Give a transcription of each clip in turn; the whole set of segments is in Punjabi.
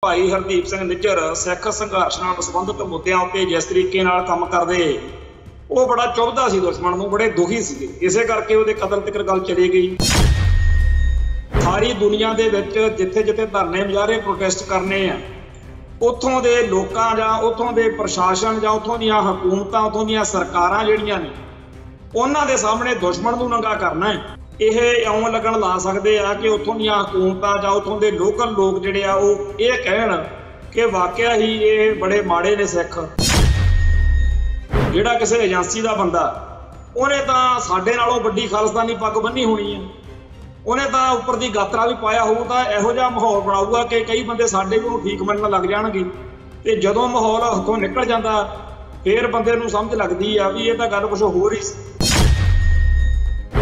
भाई हरदीप सिंह निज्जर सिख संघर्ष नाल संबंधित मुद्दों उत्ते जिस तरीके नाल काम करदे वो बड़ा चुभदा सी दुश्मन नूं, बड़े दुखी सीगे। इसे करके उहदे कतल तक गल चली गई। सारी दुनिया दे विच जिथे जिथे धरने मुजाहरे प्रोटेस्ट करने आ, उत्थों दे लोकां जां उत्थों दे प्रशासन जां उत्थों दीयां हुकूमतां उत्थों दीयां सरकारां जिहड़ियां ने उन्हां दे सामने दुश्मन नूं नंगा करना है। ਇਹ ਇਉਂ ਲੱਗਣ ਲਾ ਸਕਦੇ ਆ ਕਿ ਉੱਥੋਂ ਦੀਆਂ ਹਕੂਮਤਾਂ ਜਾਂ ਉੱਥੋਂ ਦੇ ਲੋਕਲ ਲੋਕ ਜਿਹੜੇ ਆ ਉਹ ਇਹ ਕਹਿਣ ਕਿ ਵਾਕਿਆ ਹੀ ਇਹ ਬੜੇ ਮਾੜੇ ਨੇ ਸਿੱਖ। ਜਿਹੜਾ ਕਿਸੇ ਏਜੰਸੀ ਦਾ ਬੰਦਾ ਉਹਨੇ ਤਾਂ ਸਾਡੇ ਨਾਲੋਂ ਵੱਡੀ ਖਾਲਸਤਾਨੀ ਪੱਗ ਬੰਨੀ ਹੋਣੀ ਹੈ, ਉਹਨੇ ਤਾਂ ਉੱਪਰ ਦੀ ਗਾਤਰਾ ਵੀ ਪਾਇਆ ਹੋਊ, ਤਾਂ ਇਹੋ ਜਿਹਾ ਮਾਹੌਲ ਬਣਾਊਗਾ ਕਿ ਕਈ ਬੰਦੇ ਸਾਡੇ ਵੀ ਉਹਨੂੰ ਠੀਕ ਮੰਨਣ ਲੱਗ ਜਾਣਗੇ। ਤੇ ਜਦੋਂ ਮਾਹੌਲ ਹੱਥੋਂ ਨਿਕਲ ਜਾਂਦਾ ਫਿਰ ਬੰਦੇ ਨੂੰ ਸਮਝ ਲੱਗਦੀ ਆ ਵੀ ਇਹ ਤਾਂ ਗੱਲ ਕੁਛ ਹੋਰ ਹੀ।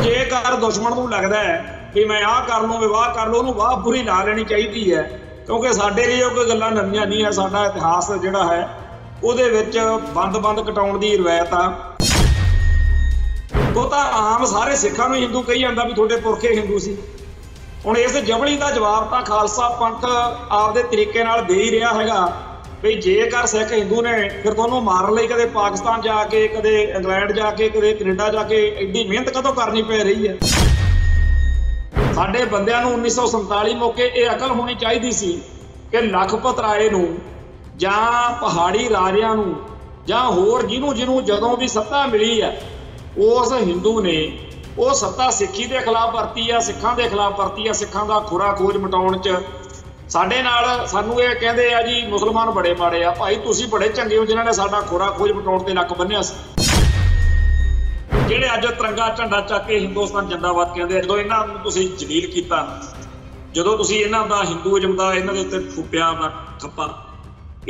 जेकर दुश्मन को लगता है कि मैं आ कर लूँ वाह कर लो, वाह पूरी ला लेनी चाहिए है, क्योंकि साडे लिए कोई गल्लां नवीं नहीं है। साडा इतिहास जिहड़ा है उहदे विच बंद बंद कटाउण दी रिवायत आ। वो तो आम सारे सिखां नूं हिंदू कही जांदा भी तुहाडे पुरखे हिंदू सी। हुण इस जबली का जवाब तो खालसा पंथ आपदे तरीके नाल दे ही रहा हैगा भी जेकर सिख हिंदू ने फिर तुहानूं मारन लई कदे पाकिस्तान जाके कदे इंग्लैंड जाके कदे कनेडा जाके एड्डी मेहनत कदों करनी पै रही है। साडे बंदियां नूं 1947 मौके ये अकल होनी चाहिए सी कि लखपत राय नूं जां पहाड़ी राजियां नूं जां होर जिन्हों जदों भी सत्ता मिली है उस हिंदू ने वो सत्ता सिक्खी के खिलाफ वरती है, सिखां के खिलाफ वरती है। सिखां का खुरा खोज मटाउण च साडे नाल सानू ये कहंदे आ जी मुसलमान बड़े माड़े आ। भाई तुसीं बड़े चंगे हो जिन्हां ने साडा खोरा खोज मटाउण ते लक बन्निया सी। जिहड़े अज तिरंगा झंडा चक के हिंदुस्तान जिंदाबाद कहंदे, जदों इन्हां नूं तुसीं जलील कीता, जदों तुसीं इन्हां दा हिंदूइज्म दा इन्हां दे उत्ते फूपिया ठप्पा,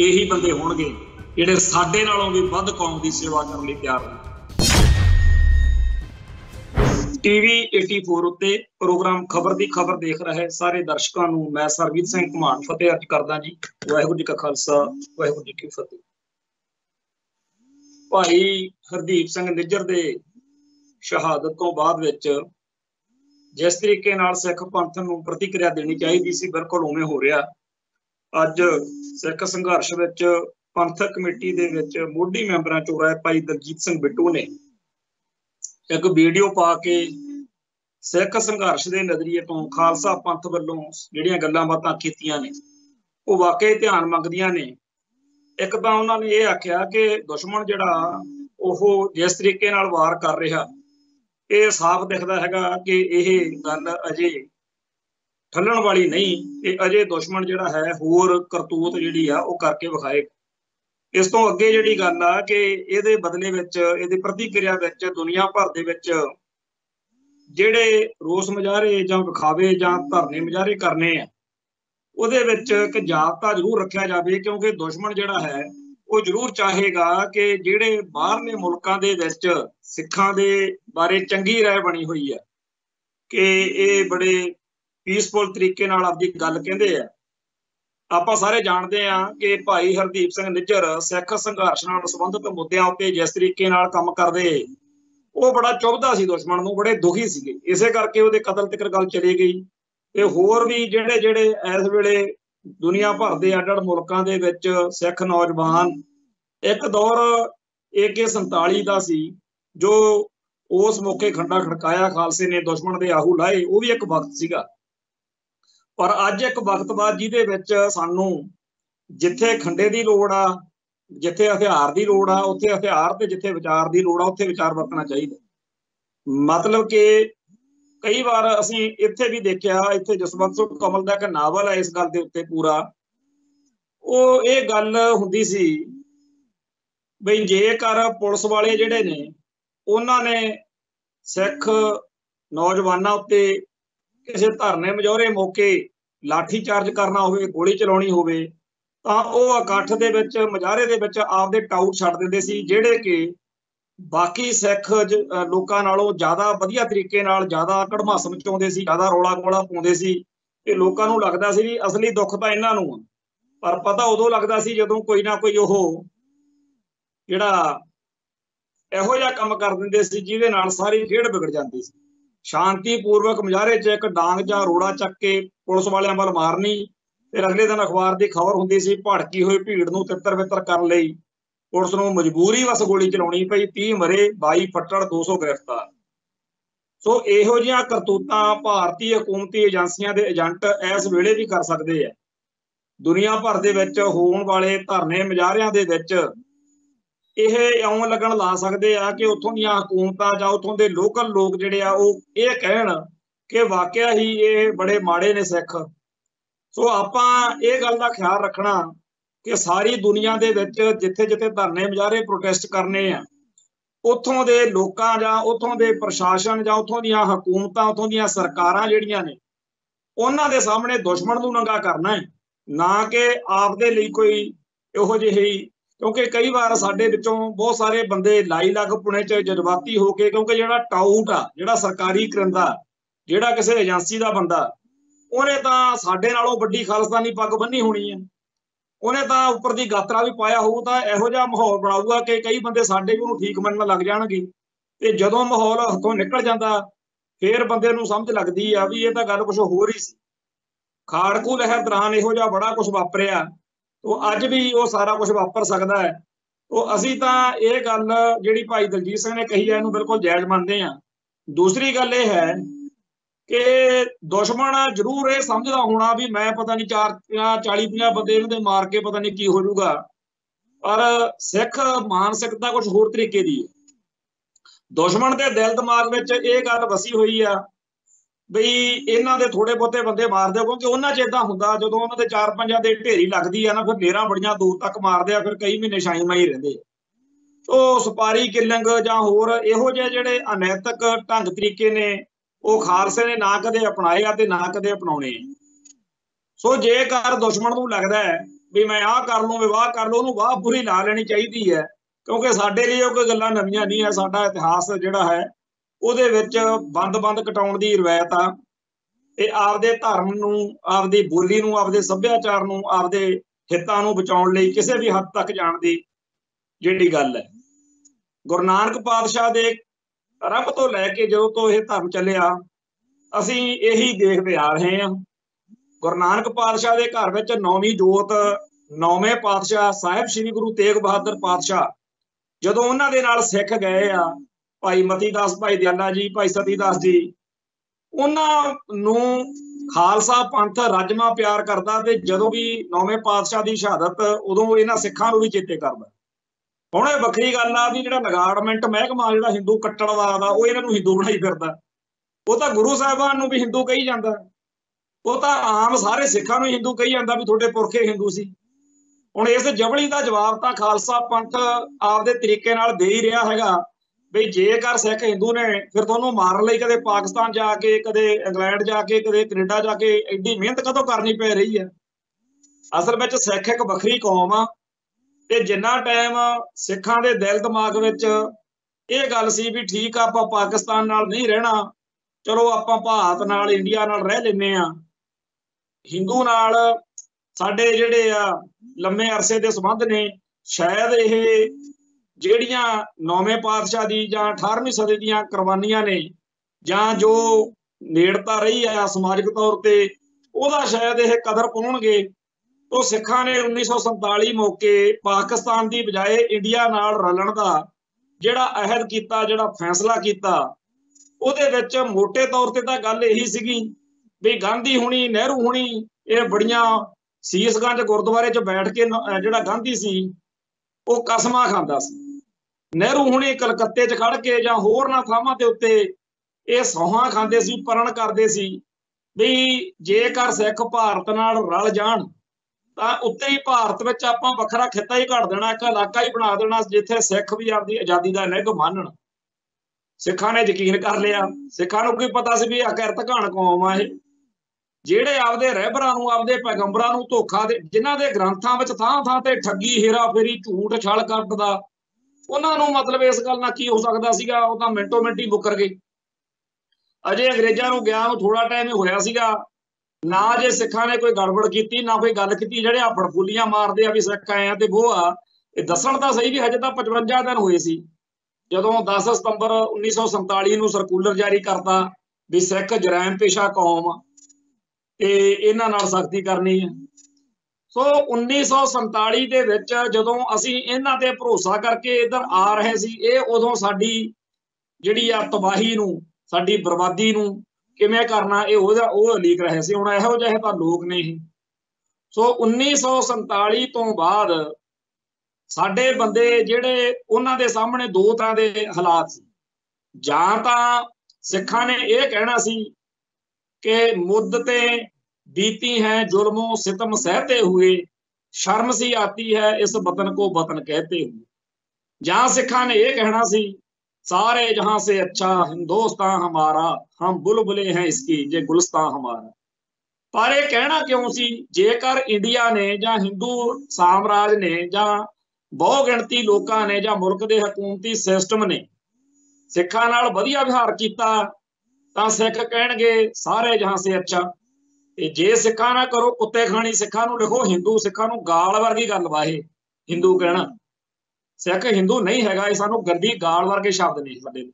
यही बंदे होणगे जिहड़े साडे नालों भी वध कौम दी सेवा करन लई तैयार होण। टीवी 84 उत्ते प्रोग्राम खबर दी खबर देख रहे सारे दर्शकों नूं मैं सरबजीत सिंह घुमान फतेह अर्ज करदा जी। वाहिगुरू जी का खालसा वाहिगुरू जी की फतेह। भाई हरदीप सिंह निज्जर दे शहादत तो बाद विच जिस तरीके नाल सिख पंथ नूं प्रतिक्रिया देनी चाहिए सी बिल्कुल उवें हो रहा। अज सिख संघर्ष विच पंथक कमेटी दे विच मोढी मैंबरां चों रहे भाई दलजीत सिंह बिट्टू ने एक वीडियो पा के सिख संघर्ष के नजरिए तो खालसा पंथ वालों जिहड़ियां गल्लां बातां कीतियां ने वो वाकई ध्यान मंगदियां ने। एक तो उन्होंने ये आख्या कि दुश्मन जिहड़ा ओह जिस तरीके नाल वार कर रहा ये साफ दिखदा हैगा कि यह गल अजे ठल्लण वाली नहीं, ये अजे दुश्मन जिहड़ा है होर करतूत जिहड़ी आ वो करके विखाएगा। इस तो अगे जिहड़ी गल आ कि इहदे बदले विच इहदी प्रतिक्रिया विच दुनिया भर दे विच जिहड़े रोस मुजाहरे जां विखावे जां धरने मुजाहरे करने आ उहदे विच इक जाबता जरूर रखिया जावे, क्योंकि दुश्मन जिहड़ा है वो जरूर चाहेगा कि जिहड़े बाहरले मुल्कां दे विच सिखां दे बारे चंगी राय बनी हुई है कि ये बड़े पीसफुल तरीके नाल आपदी गल कहंदे आ। आपां सारे जानते हैं कि भाई हरदीप सिंह निज्जर सिख संघर्ष नाल संबंधित मुद्दों उत्ते जिस तरीके नाल काम करदे वो बड़ा चुभदा सी दुश्मन नूं, बड़े दुखी सीगे। इसे करके उहदे कतल तक गल चली गई। ते होर भी जिहड़े जिहड़े इस वेले दुनिया भर दे अड्ड अड्ड मुल्कां दे विच सिख नौजवान, एक दौर AK-47 दा सी जो उस मौके खंडा खड़काया खालसे ने, दुश्मन दे आहू लाए, वो भी एक वक्त सीगा। पर अज एक वक्त बाद जिहदे विच सानू जिथे खंडे की लोड़ आ, जिथे हथियार की लोड़ आ उत्थे हथियार, ते जिथे विचार की लोड़ आ उत्थे विचार वरतना चाहिए। मतलब कि कई बार असीं इत्थे भी देखिया, इत्थे जसवंत सिंह कमल दा इक नावल है इस गल दे उत्ते पूरा, वो ये गल हुंदी सी बई जेकर पुलिस वाले जिहड़े ने उन्हां ने सिख नौजवानां उत्ते किसी धरने मुजाहरे मौके लाठी चार्ज करना होवे, गोली चलाउणी होवे तां ओह इकट्ठ दे विच मुजाहरे दे विच आपदे टाउट छड्ड दिंदे सी, जिहड़े कि बाकी सिख लोकां नालों ज़्यादा वधिया तरीके नाल ज़्यादा कड़मास मचाउंदे सी, ज़्यादा रौला गोला पाउंदे सी। ते लोकां नूं लगदा सी भी असली दुख तां इन्हां नूं आ, पर पता उदों लगदा सी जदों कोई ना कोई ओह जिहड़ा इहो जिहा काम कर दिंदे सी जिहदे नाल सारी खेड बिगड़ जांदी सी। शांतिपूर्वक मुजाहरे च एक डांग जां रोड़ा चक के पुलिस वालियां वल मारनी फिर अगले दिन अखबार की खबर होंदी सी, भड़की हुई भीड़ नूं तितर बितर करन लई पुलिस नूं मजबूरी वस गोली चलाउणी पई, 30 मरे 22 फट्टड़ 200 गिरफ्तार। सो इहो जिहियां करतूतां भारतीय हुकूमती एजेंसियां दे एजेंट इस वेले भी कर सकदे आ। दुनिया भर दे विच होण वाले धरने मुजाहरिਆਂ दे विच ਇਹ ਇਉਂ ਲੱਗਣ ਲਾ ਸਕਦੇ ਆ ਕਿ ਉੱਥੋਂ ਦੀਆਂ ਹਕੂਮਤਾਂ ਜਾਂ ਉੱਥੋਂ ਦੇ ਲੋਕਲ ਲੋਕ ਜਿਹੜੇ ਆ ਉਹ ਇਹ ਕਹਿਣ ਕਿ ਵਾਕਿਆ ਹੀ ਇਹ ਬੜੇ ਮਾੜੇ ਨੇ ਸਿੱਖ। ਸੋ ਆਪਾਂ ਇਹ ਗੱਲ ਦਾ ਖਿਆਲ ਰੱਖਣਾ ਕਿ ਸਾਰੀ ਦੁਨੀਆ ਦੇ ਵਿੱਚ ਜਿੱਥੇ ਜਿੱਥੇ ਧਰਨੇ ਮੁਜ਼ਾਹਰੇ ਪ੍ਰੋਟੈਸਟ ਕਰਨੇ ਆ, ਉੱਥੋਂ ਦੇ ਲੋਕਾਂ ਜਾਂ ਉੱਥੋਂ ਦੇ ਪ੍ਰਸ਼ਾਸਨ ਜਾਂ ਉੱਥੋਂ ਦੀਆਂ ਹਕੂਮਤਾਂ, ਉੱਥੋਂ ਦੀਆਂ ਸਰਕਾਰਾਂ ਜਿਹੜੀਆਂ ਨੇ, ਉਹਨਾਂ ਦੇ ਸਾਹਮਣੇ ਦੁਸ਼ਮਣ ਨੂੰ ਨੰਗਾ ਕਰਨਾ ਹੈ, ਨਾ ਕਿ ਆਪਦੇ ਲਈ ਕੋਈ ਇਹੋ ਜਿਹੀ। ਕਿਉਂਕਿ ਕਈ ਵਾਰ ਸਾਡੇ ਵਿੱਚੋਂ ਬਹੁਤ ਸਾਰੇ ਬੰਦੇ ਲਾਈ ਲੱਗ ਪੁਣੇ 'ਚ ਜਜ਼ਬਾਤੀ ਹੋ ਕੇ, ਕਿਉਂਕਿ ਜਿਹੜਾ ਟਾਊਟ ਆ, ਜਿਹੜਾ ਸਰਕਾਰੀ ਕਰਿੰਦਾ, ਜਿਹੜਾ ਕਿਸੇ ਏਜੰਸੀ ਦਾ ਬੰਦਾ, ਉਹਨੇ ਤਾਂ ਸਾਡੇ ਨਾਲੋਂ ਵੱਡੀ ਖਾਲਿਸਤਾਨੀ ਪੱਗ ਬੰਨੀ ਹੋਣੀ ਹੈ, ਉਹਨੇ ਤਾਂ ਉੱਪਰ ਦੀ ਗਾਤਰਾ ਵੀ ਪਾਇਆ ਹੋਊ, ਤਾਂ ਇਹੋ ਜਿਹਾ ਮਾਹੌਲ ਬਣਾਊਗਾ ਕਿ ਕਈ ਬੰਦੇ ਸਾਡੇ ਵੀ ਉਹਨੂੰ ਠੀਕ ਮੰਨਣ ਲੱਗ ਜਾਣਗੇ। ਤੇ ਜਦੋਂ ਮਾਹੌਲ ਹੱਥੋਂ ਨਿਕਲ ਜਾਂਦਾ ਫਿਰ ਬੰਦੇ ਨੂੰ ਸਮਝ ਲੱਗਦੀ ਆ ਵੀ ਇਹ ਤਾਂ ਗੱਲ ਕੁਛ ਹੋਰ ਹੀ ਸੀ। ਖਾੜਕੂ ਲਹਿਰ ਦੌਰਾਨ ਇਹੋ ਜਿਹਾ ਬੜਾ ਕੁਛ ਵਾਪਰਿਆ, तो अज भी वो सारा कुछ वापर सकता है। तो असी तो ये गल जी भाई दलजीत सिंह ने कही है इहनूं बिल्कुल जायज़ मानते हैं। दूसरी गल ये है कि दुश्मन जरूर ये समझदा होना भी मैं पता नहीं 40-50 बंदे इन्हां दे मार के पता नहीं की हो जाऊगा, पर सिख मानसिकता कुछ होर तरीके की है। दुश्मन के दिल दिमाग में ये गल वसी हुई है बई इन्हां दे थोड़े बहुते बंदे मार दो, क्योंकि उन्हां च इदां हुंदा जदों उन्हां दे 4-5 दे ढेरी लगदी है ना, फिर ढेरां बड़ियां दूर तक मारदे आ, फिर कई महीने छाई माई रहिंदे। तो सपारी किलिंग जां होर इहो जिहे जिहड़े अनैतिक ढंग तरीके ने वो खालसे ने ना कदे अपनाए आ ते ना कदे अपनाउणे। सो जेकर दुश्मन नूं लगदा है भी मैं आह कर लूं, विवाह कर लूं, उहनूं वाह पूरी ला लैणी चाहीदी है, क्योंकि साडे लई कोई गल्लां नवीआं नहीं है। साडा इतिहास जिहड़ा है ਉਹਦੇ ਵਿੱਚ ਬੰਦ ਕਟਾਉਣ ਦੀ ਰਵਾਇਤ ਆ, ਤੇ ਆਪਦੇ ਧਰਮ ਨੂੰ, ਆਪਦੀ ਬੋਲੀ ਨੂੰ, ਆਪਦੇ ਸੱਭਿਆਚਾਰ ਨੂੰ, ਆਪਦੇ ਹਿੱਤਾਂ ਨੂੰ ਬਚਾਉਣ ਲਈ ਕਿਸੇ ਵੀ ਹੱਦ ਤੱਕ ਜਾਣ ਦੀ ਜਿਹੜੀ ਗੱਲ ਹੈ। ਗੁਰੂ ਨਾਨਕ ਪਾਤਸ਼ਾਹ ਦੇ ਆਰੰਭ ਤੋਂ ਲੈ ਕੇ ਜਦੋਂ ਤੋਂ ਇਹ ਧਰਮ ਚੱਲਿਆ ਅਸੀਂ ਇਹੀ ਦੇਖਦੇ ਆ ਰਹੇ ਹਾਂ। ਗੁਰੂ ਨਾਨਕ ਪਾਤਸ਼ਾਹ ਦੇ ਘਰ ਵਿੱਚ 9ਵੀਂ ਜੋਤ 9ਵੇਂ ਪਾਤਸ਼ਾਹ ਸਾਹਿਬ ਸ੍ਰੀ ਗੁਰੂ ਤੇਗ ਬਹਾਦਰ ਪਾਤਸ਼ਾਹ ਜਦੋਂ ਉਹਨਾਂ ਦੇ ਨਾਲ ਸਿੱਖ ਗਏ ਆ, ਭਾਈ ਮਤੀ ਦਾਸ, ਭਾਈ ਦਿਆਲਾ ਜੀ, ਭਾਈ ਸਤੀ ਦਾਸ ਜੀ, ਉਹਨਾਂ ਨੂੰ ਖਾਲਸਾ ਪੰਥ ਰਜਮਾ ਪਿਆਰ ਕਰਦਾ, ਤੇ ਜਦੋਂ ਵੀ 9ਵੇਂ ਪਾਤਸ਼ਾਹ ਦੀ ਸ਼ਹਾਦਤ ਉਦੋਂ ਇਹਨਾਂ ਸਿੱਖਾਂ ਨੂੰ ਵੀ ਚੇਤੇ ਕਰਦਾ। ਹੁਣ ਇਹ ਵੱਖਰੀ ਗੱਲ ਆ ਵੀ ਜਿਹੜਾ ਨਗਾੜਮੈਂਟ ਮਹਿਕਮਾ ਜਿਹੜਾ ਹਿੰਦੂ ਕੱਟੜਵਾਦ ਆ ਉਹ ਇਹਨਾਂ ਨੂੰ ਹਿੰਦੂ ਬਣਾਈ ਫਿਰਦਾ। ਉਹ ਤਾਂ ਗੁਰੂ ਸਾਹਿਬਾਨ ਨੂੰ ਵੀ ਹਿੰਦੂ ਕਹੀ ਜਾਂਦਾ, ਉਹ ਤਾਂ ਆਮ ਸਾਰੇ ਸਿੱਖਾਂ ਨੂੰ ਹਿੰਦੂ ਕਹੀ ਜਾਂਦਾ ਵੀ ਤੁਹਾਡੇ ਪੁਰਖੇ ਹਿੰਦੂ ਸੀ। ਹੁਣ ਇਸ ਜਬਲੀ ਦਾ ਜਵਾਬ ਤਾਂ ਖਾਲਸਾ ਪੰਥ ਆਪਦੇ ਤਰੀਕੇ ਨਾਲ ਦੇ ਹੀ ਰਿਹਾ ਹੈਗਾ ਬਈ ਜੇਕਰ ਸਿੱਖ ਹਿੰਦੂ ਨੇ ਫਿਰ ਤੁਹਾਨੂੰ ਮਾਰਨ ਲਈ ਕਦੇ ਪਾਕਿਸਤਾਨ ਜਾ ਕੇ, ਕਦੇ ਇੰਗਲੈਂਡ ਜਾ ਕੇ, ਕਦੇ ਕੈਨੇਡਾ ਜਾ ਕੇ ਐਡੀ ਮਿਹਨਤ ਕਦੋਂ ਕਰਨੀ ਪੈ ਰਹੀ ਹੈ। ਅਸਲ ਵਿੱਚ ਸਿੱਖ ਇੱਕ ਵੱਖਰੀ ਕੌਮ ਆ, ਤੇ ਜਿੰਨਾ ਟਾਈਮ ਸਿੱਖਾਂ ਦੇ ਦਿਲ ਦਿਮਾਗ ਵਿੱਚ ਇਹ ਗੱਲ ਸੀ ਵੀ ਠੀਕ ਆ ਆਪਾਂ ਪਾਕਿਸਤਾਨ ਨਾਲ ਨਹੀਂ ਰਹਿਣਾ, ਚਲੋ ਆਪਾਂ ਭਾਰਤ ਨਾਲ, ਇੰਡੀਆ ਨਾਲ ਰਹਿ ਲੈਂਦੇ ਆ, ਹਿੰਦੂ ਨਾਲ ਸਾਡੇ ਜਿਹੜੇ ਆ ਲੰਮੇ ਅਰਸੇ ਦੇ ਸੰਬੰਧ ਨੇ, ਸ਼ਾਇਦ ਇਹ ਜਿਹੜੀਆਂ 9ਵੇਂ ਪਾਤਸ਼ਾਹ ਦੀ ਜਾਂ 18ਵੀਂ ਸਦੀ ਦੀਆਂ ਕੁਰਬਾਨੀਆਂ ਨੇ ਜਾਂ ਜੋ ਨੇੜਤਾ ਰਹੀ ਆ ਸਮਾਜਿਕ ਤੌਰ ਤੇ ਉਹਦਾ ਸ਼ਾਇਦ ਇਹ ਕਦਰ ਪਾਉਣਗੇ। तो सिखा ने 1947 मौके पाकिस्तान की बजाय इंडिया नाल रलण का जिहड़ा अहद किया, जिहड़ा फैसला किया, उहदे विच मोटे तौर ते तां गल यही सीगी भी गांधी हुणी, नेहरू हुणी ये बड़ियां सीसगंज गुरुद्वारे च बैठ के जिहड़ा गांधी सी वो कसमां खांदा सी, नेहरू हुणी कलकत्ते च खड़ के जां होरनां थावां ते उत्ते ये सौहां खांदे सी, परण करदे सी भी जेकर सिख भारत नाल रल जाण ਤਾਂ ਉੱਤੇ ਹੀ ਭਾਰਤ ਵਿੱਚ ਆਪਾਂ ਵੱਖਰਾ ਖਿੱਤਾ ਹੀ ਘੜ ਦੇਣਾ, ਇੱਕ ਇਲਾਕਾ ਹੀ ਬਣਾ ਦੇਣਾ ਜਿੱਥੇ ਸਿੱਖ ਵੀ ਆਪਦੀ ਆਜ਼ਾਦੀ ਦਾ ਨਿੱਘ ਮੰਨਣ। ਸਿੱਖਾਂ ਨੇ ਯਕੀਨ ਕਰ ਲਿਆ। ਸਿੱਖਾਂ ਨੂੰ ਕੀ ਪਤਾ ਸੀ ਵੀ ਅਕਿਰਤ ਘਾਣ ਕੌਮ ਆ ਇਹ, ਜਿਹੜੇ ਆਪਦੇ ਰਹਿਬਰਾਂ ਨੂੰ, ਆਪਦੇ ਪੈਗੰਬਰਾਂ ਨੂੰ ਧੋਖਾ ਦੇ, ਜਿਨ੍ਹਾਂ ਦੇ ਗ੍ਰੰਥਾਂ ਵਿੱਚ ਥਾਂ ਥਾਂ ਤੇ ਠੱਗੀ, ਹੇਰਾ ਫੇਰੀ, ਝੂਠ, ਛਲ ਕਪਟ ਦਾ, ਉਹਨਾਂ ਨੂੰ ਮਤਲਬ ਇਸ ਗੱਲ ਨਾਲ ਕੀ ਹੋ ਸਕਦਾ ਸੀਗਾ, ਉਹ ਤਾਂ ਮਿੰਟੋ ਮਿੰਟ ਹੀ ਮੁੱਕਰ ਗਏ। ਅਜੇ ਅੰਗਰੇਜ਼ਾਂ ਨੂੰ ਗਿਆ ਨੂੰ ਥੋੜਾ ਟਾਈਮ ਹੀ ਹੋਇਆ ਸੀਗਾ, ना जे सिखा ने कोई गड़बड़ की ना कोई गल की, जेडे आ फड़फूलियां मारते आ भी सिख आए हैं, वो आ दसन तो सही भी हजे तो 55 दिन हुए सी जदों 10 सितंबर 1947 नूं सरकूलर जारी करता भी सिख जरैम पेशा कौम ते इन्हां नाल सख्ती करनी है। ਸੋ 1947 ਦੇ ਵਿੱਚ ਜਦੋਂ ਅਸੀਂ ਇਹਨਾਂ ਤੇ ਭਰੋਸਾ ਕਰਕੇ ਇੱਧਰ ਆ ਰਹੇ ਸੀ, ਇਹ ਉਦੋਂ ਸਾਡੀ ਜਿਹੜੀ ਆ ਤਬਾਹੀ ਨੂੰ, ਸਾਡੀ ਬਰਬਾਦੀ ਨੂੰ ਕਿਵੇਂ ਕਰਨਾ ਉਹ ਲੀਕ ਰਹੇ ਸੀ। ਹੁਣ ਇਹੋ ਜਿਹੇ ਤਾਂ ਲੋਕ ਨੇ ਇਹ। ਸੋ 1947 ਤੋਂ ਬਾਅਦ ਸਾਡੇ ਬੰਦੇ ਜਿਹੜੇ, ਉਹਨਾਂ ਦੇ ਸਾਹਮਣੇ ਦੋ ਤਰ੍ਹਾਂ ਦੇ ਹਾਲਾਤ ਸੀ। ਜਾਂ ਤਾਂ ਸਿੱਖਾਂ ਨੇ ਇਹ ਕਹਿਣਾ ਸੀ ਕਿ ਮੁੱਦਤੇ बीती हैं जुल्मों सितम सहते हुए, शर्म सी आती है इस वतन को वतन कहते हुए। जहां सिखा ने यह कहना सी सारे जहां से अच्छा हिंदुस्तान हमारा, हम बुलबुले हैं इसकी जे गुलिस्तान हमारा। पर यह कहना क्यों सी? जेकर इंडिया ने जां हिंदू साम्राज ने जां बहु गिणती लोकां ने जां मुल्क के हकूमती सिस्टम ने सिखा नाल वधिया व्यवहार किया तां सिख कहणगे सारे जहां से अच्छा। जे सिखा ना करो कुत्ते खानी सिखा नूं लिखो हिंदू, सिखा नूं गाल वर्गी गल वा ये हिंदू कहना। सिख हिंदू नहीं हैगा, ये सानूं गंदी गाल वर्गे शब्द ने साडे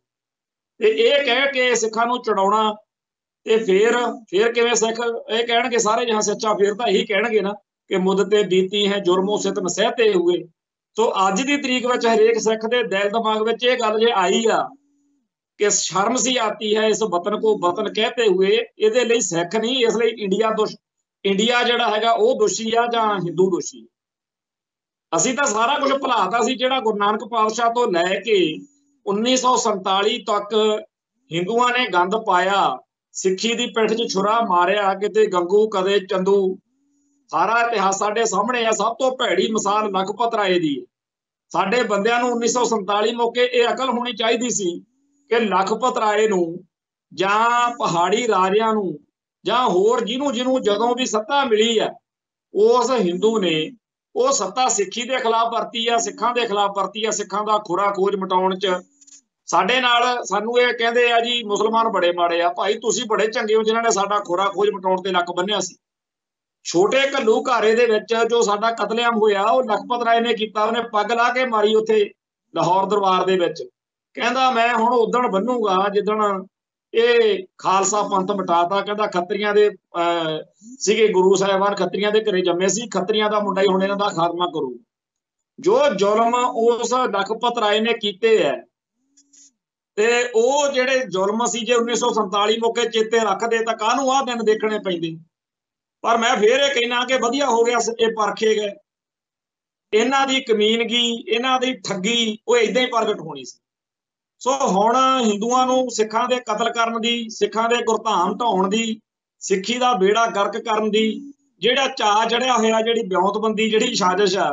ते ये कह के सिखा नूं चढ़ाउणा ते फिर किवें सिख ये कहणगे सारे जहां सच्चा। फिर तां यही कहणगे ना कि मुद्दते बीती है जुर्मों सितम सहते हुए। सो अज दी तरीक विच हरेक सिख दे दिल दिमाग विच ये गल जे आई आ कि शर्म सी आती है इस वतन को वतन कहते हुए। इहदे लई सिख नहीं, इसलिए इंडिया जिहड़ा हैगा वो दोषी आ जां हिंदू दोषी। असीं तां सारा कुछ भुलाता सी जिहड़ा गुरु नानक पातशाह तो लैके 1947 तक हिंदुआं ने गंद पाया, सिक्खी दी पिठ 'च छुरा मारिया, किते गंगू कदे चंदू। सारा इतिहास साडे सामने आ। सब तो भैड़ी मिसाल लखपत राय दी। साडे बंदिआं नूं 1947 मौके ये अकल होनी चाहिदी सी कि लखपत राय नूं जां पहाड़ी राजिआं नूं जां होर जिन्हों जदों भी सत्ता मिली है, उस हिंदू ने वो सत्ता सिक्खी के खिलाफ वरती है, सिखां के खिलाफ वरती है। सिखां दा खुरा खोज मटाउण च साडे नाल सानूं ये कहंदे आ जी मुसलमान बड़े माड़े आ। भाई तुसीं बड़े चंगे हो जिन्हां ने साडा खुरा खोज मटाउण ते लक बन्निआ सी। छोटे घल्लू घारे दे विच जो साडा कतलेआम होया वो लखपत राय ने कीता। उहने पग ला के मारी उत्थे लाहौर दरबार दे विच। कहंदा मैं हुण उदण बन्नूगा जिदण ये खालसा पंथ मिटाता। कहंदा खत्रियां दे सीगे गुरु साहिबान खत्रियां दे घरे जम्मे सी, खत्रियां दा मुंडा ही हुण इन्हां दा खात्मा करू। जो जुल्म उस लखपत राय ने कीते है ते वो जिहड़े जुल्म सी जे 1947 मौके चेते रखदे तां काहनूं आह दिन देखणे पैंदे। पर मैं फिर ये कहना कि वधिया हो गया ये परखे गए। इन्हां दी कमीनगी, इन्हां दी ठगी वो इदां ही प्रगट होनी सी। सो हुण हिंदुआं नूं सिखां दे कतल करन दी, सिखां दे गुरधाम ढाउण दी, सिक्खी दा बेड़ा गर्क करन दी जिहड़ा चाअ चढ़िया होया, जिहड़ी ब्योंतबंदी जिहड़ी साजिश आ,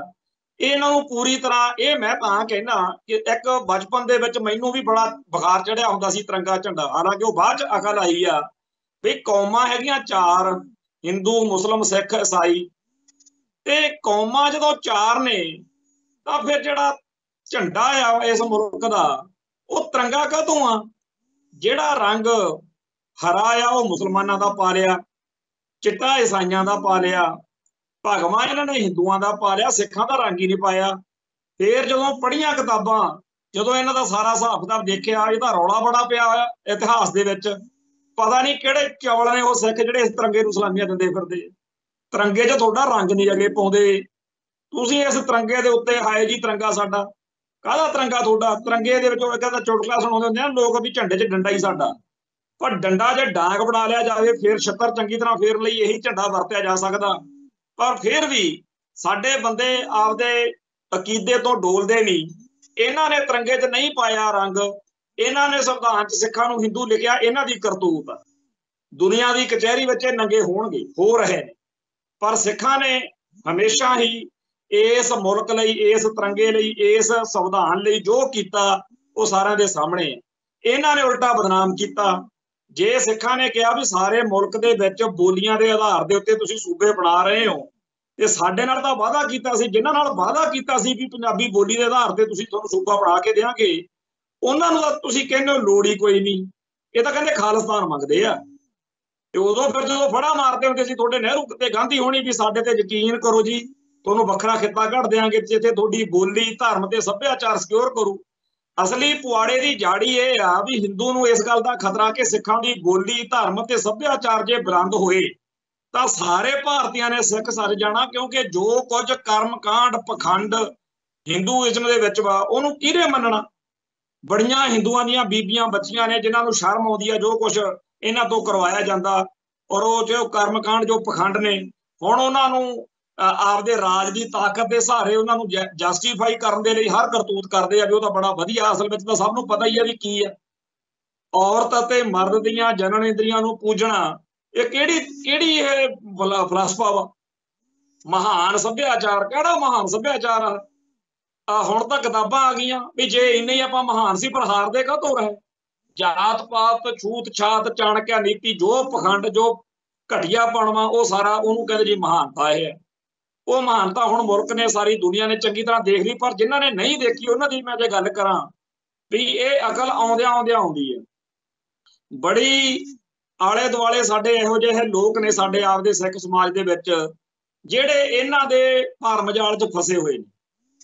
इन्हां नूं पूरी तरह ये मैं तां कहना कि एक बचपन दे विच मैनूं भी बड़ा बुखार चढ़िया हुंदा सी तिरंगा झंडा। हालांकि वो बाद च अकल आई आ भी कौमां हैगियां चार, हिंदू मुस्लिम सिख ईसाई, ते कौमां जदों चार ने तां फिर जिहड़ा झंडा आ इस मुल्क दा वो तिरंगा काहतों आ? जिहड़ा रंग हरा आ वो मुसलमानां दा पा लिया, चिट्टा ईसाइयां दा पा लिया, भगवां इन्हां ने हिंदुआं दा पा लिया, सिखां दा रंग ही नहीं पाया। फिर जदों पढ़ियां किताबां, जदों इन्हां दा सारा हिसाब किताब देखिआ, इहदा रौला बड़ा पिया इतिहास दे विच। पता नहीं किहड़े चौल ने वो सिख जिहड़े इस तिरंगे नूं सलामियां दिंदे फिरदे। तिरंगे 'च तुहाडा रंग नहीं अगे पाउंदे, तुसीं इस तिरंगे दे उत्ते हाए जी तिरंगा साडा। काहदा तिरंगा तुहाडा? तिरंगे दे विच कहंदा चुटकुला सुणाउंदे हुंदे आ लोक भी झंडे 'च डंडा ही साडा। पर डंडा जे डांग बना लिया जाए फिर छत्तर चंगी तरह फेर लई यही झंडा वरतिया जा सकदा। पर फिर भी साडे बंदे आपदे अकीदे तो डोलदे नहीं। इन्हां ने तिरंगे 'च नहीं पाया रंग, इन्हां ने संविधान 'च सिखां नूं हिंदू लिखिआ, इन्हां दी करतूत आ। दुनिया की कचहरी विच नंगे होणगे, हो रहे हैं। पर सिखां ने हमेशा ही इस मुल्क लई, इस तिरंगे लई, इस संविधान लई जो कीता वो सारिਆਂ ਦੇ सामने है। इन्हां ने उल्टा बदनाम कीता। जे सिखां ने कहा भी सारे मुल्क दे विच बोलियां दे आधार दे उत्ते तुसीं सूबे बना रहे हो ते साडे नाल तां वादा कीता सी, जिन्हां नाल वादा कीता सी भी पंजाबी बोली दे आधार ते तुसीं तुहानूं सूबा बना के देवांगे, उन्हां नूं तां तुसीं कहंदे हो लोड़ ही कोई नहीं। ये तां कहंदे खालिस्तान मंगदे आ। ते उदों फिर जदों फड़ा मारदे हुंदे सी तुहाडे नेहरू ते गांधी होणी भी साडे ते यकीन करो जी तुहानूं वखरा खिता कढ देंगे जिथे तुहाडी बोली धर्म ते सभ्याचार सिक्योर करू। असली पुआड़े की जाड़ी ये आ भी हिंदू नूं इस गल का खतरा कि सिखां दी बोली धर्म ते सभ्याचार जे बुलंद होए ਤਾਂ ਸਾਰੇ ਭਾਰਤੀਆਂ ਨੇ ਸਿੱਖ ਸੱਜ ਜਾਣਾ, ਕਿਉਂਕਿ ਜੋ ਕੁਝ ਕਰਮਕਾਂਡ ਪਖੰਡ ਹਿੰਦੂਇਜ਼ਮ ਦੇ ਵਿੱਚ ਵਾ ਉਹਨੂੰ ਕਿਹਨੇ ਮੰਨਣਾ। ਬੜੀਆਂ ਹਿੰਦੂਆਂ ਦੀਆਂ ਬੀਬੀਆਂ ਬੱਚੀਆਂ ਨੇ ਜਿਨ੍ਹਾਂ ਨੂੰ ਸ਼ਰਮ ਆਉਂਦੀ ਹੈ ਜੋ ਕੁਝ ਇਹਨਾਂ ਤੋਂ ਕਰਵਾਇਆ ਜਾਂਦਾ, ਔਰ ਉਹ ਜੋ ਕਰਮਕਾਂਡ ਜੋ ਪਖੰਡ ਨੇ ਹੁਣ ਉਹਨਾਂ ਨੂੰ ਆਪਦੇ ਰਾਜ ਦੀ ਤਾਕਤ ਦੇ ਸਹਾਰੇ ਉਹਨਾਂ ਨੂੰ ਜਸਟੀਫਾਈ ਕਰਨ ਦੇ ਲਈ ਹਰ ਕਰਤੂਤ ਕਰਦੇ ਆ ਵੀ ਉਹ ਤਾਂ ਬੜਾ ਵਧੀਆ। ਅਸਲ ਵਿੱਚ ਤਾਂ ਸਭ ਨੂੰ ਪਤਾ ਹੀ ਹੈ ਵੀ ਕੀ ਹੈ। ਔਰਤ ਅਤੇ ਮਰਦ ਦੀਆਂ ਜਨਨ ਇੰਦਰੀਆਂ ਨੂੰ ਪੂਜਣਾ ਇਹ ਕਿਹੜੀ ਇਹ ਫਲਸਫਾ ਵਾ। ਮਹਾਨ ਸੱਭਿਆਚਾਰ ਕਿਹੜਾ ਮਹਾਨ ਸੱਭਿਆਚਾਰ ਆ। ਹੁਣ ਤਾਂ ਕਿਤਾਬਾਂ ਆ ਗਈਆਂ ਵੀ ਜੇ ਇੰਨੇ ਹੀ ਆਪਾਂ ਮਹਾਨ ਸੀ ਪਰ ਹਾਰਦੇ ਕਾਹਤੋਂ ਰਹੇ। ਜਾਤ ਪਾਤ ਛੂਤ ਛਾਤ ਚਾਣਕਿਆ ਨੀਤੀ ਜੋ ਪਖੰਡ ਜੋ ਘਟੀਆ ਪਣਵਾ ਉਹ ਸਾਰਾ ਉਹਨੂੰ ਕਹਿੰਦੇ ਜੀ ਮਹਾਨਤਾ ਇਹ ਹੈ। ਉਹ ਮਹਾਨਤਾ ਹੁਣ ਮੁਲਕ ਨੇ ਸਾਰੀ ਦੁਨੀਆ ਨੇ ਚੰਗੀ ਤਰ੍ਹਾਂ ਦੇਖ ਲਈ, ਪਰ ਜਿਨ੍ਹਾਂ ਨੇ ਨਹੀਂ ਦੇਖੀ ਉਹਨਾਂ ਦੀ ਮੈਂ ਜੇ ਗੱਲ ਕਰਾਂ ਵੀ ਇਹ ਅਕਲ ਆਉਂਦਿਆਂ ਆਉਂਦਿਆਂ ਆਉਂਦੀ ਹੈ। ਬੜੀ ਆਲੇ ਦੁਆਲੇ ਸਾਡੇ ਇਹੋ ਜਿਹੇ ਲੋਕ ਨੇ ਸਾਡੇ ਆਪਦੇ ਸਿੱਖ ਸਮਾਜ ਦੇ ਵਿੱਚ ਜਿਹੜੇ ਇਹਨਾਂ ਦੇ ਭਰਮ ਜਾਲ 'ਚ ਫਸੇ ਹੋਏ ਨੇ,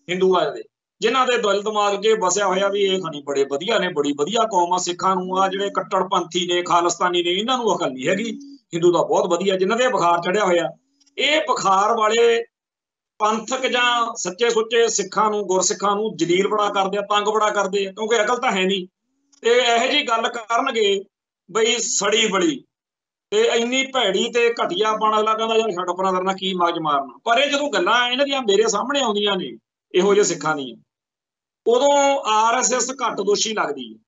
ਹਿੰਦੂਆਂ ਦੇ, ਜਿਨ੍ਹਾਂ ਦੇ ਦਿਲ ਦਿਮਾਗ 'ਚ ਵਸਿਆ ਹੋਇਆ ਵੀ ਇਹ ਖਾਣੀ ਬੜੇ ਵਧੀਆ ਨੇ, ਬੜੀ ਵਧੀਆ ਕੌਮ ਆ। ਸਿੱਖਾਂ ਨੂੰ ਆ ਜਿਹੜੇ ਕੱਟੜਪੰਥੀ ਨੇ ਖਾਲਿਸਤਾਨੀ ਨੇ ਇਹਨਾਂ ਨੂੰ ਅਕਲ ਨਹੀਂ ਹੈਗੀ, ਹਿੰਦੂ ਦਾ ਬਹੁਤ ਵਧੀਆ, ਜਿਨ੍ਹਾਂ ਦੇ ਬੁਖਾਰ ਚੜਿਆ ਹੋਇਆ। ਇਹ ਬੁਖਾਰ ਵਾਲੇ ਪੰਥਕ ਜਾਂ ਸੱਚੇ ਸੁੱਚੇ ਸਿੱਖਾਂ ਨੂੰ ਗੁਰਸਿੱਖਾਂ ਨੂੰ ਜਲੀਲ ਬੜਾ ਕਰਦੇ ਆ, ਤੰਗ ਬੜਾ ਕਰਦੇ ਆ, ਕਿਉਂਕਿ ਅਕਲ ਤਾਂ ਹੈ ਨਹੀਂ। ਤੇ ਇਹੋ ਜਿਹੀ ਗੱਲ ਕਰਨਗੇ ਬਈ ਸੜੀ ਬੜੀ ਤੇ ਇੰਨੀ ਭੈੜੀ ਤੇ ਘਟੀਆ ਬਣ, ਅਗਲਾ ਕਹਿੰਦਾ ਯਾਰ ਛੱਡ ਪਰਾਂ ਕਰਨਾ ਕੀ ਮਗਜ ਮਾਰਨਾ। ਪਰ ਇਹ ਜਦੋਂ ਗੱਲਾਂ ਇਹਨਾਂ ਦੀਆਂ ਮੇਰੇ ਸਾਹਮਣੇ ਆਉਂਦੀਆਂ ਨੇ ਇਹੋ ਜਿਹੇ ਸਿੱਖਾਂ ਦੀਆਂ, ਉਦੋਂ RSS ਘੱਟ ਦੋਸ਼ੀ ਲੱਗਦੀ ਹੈ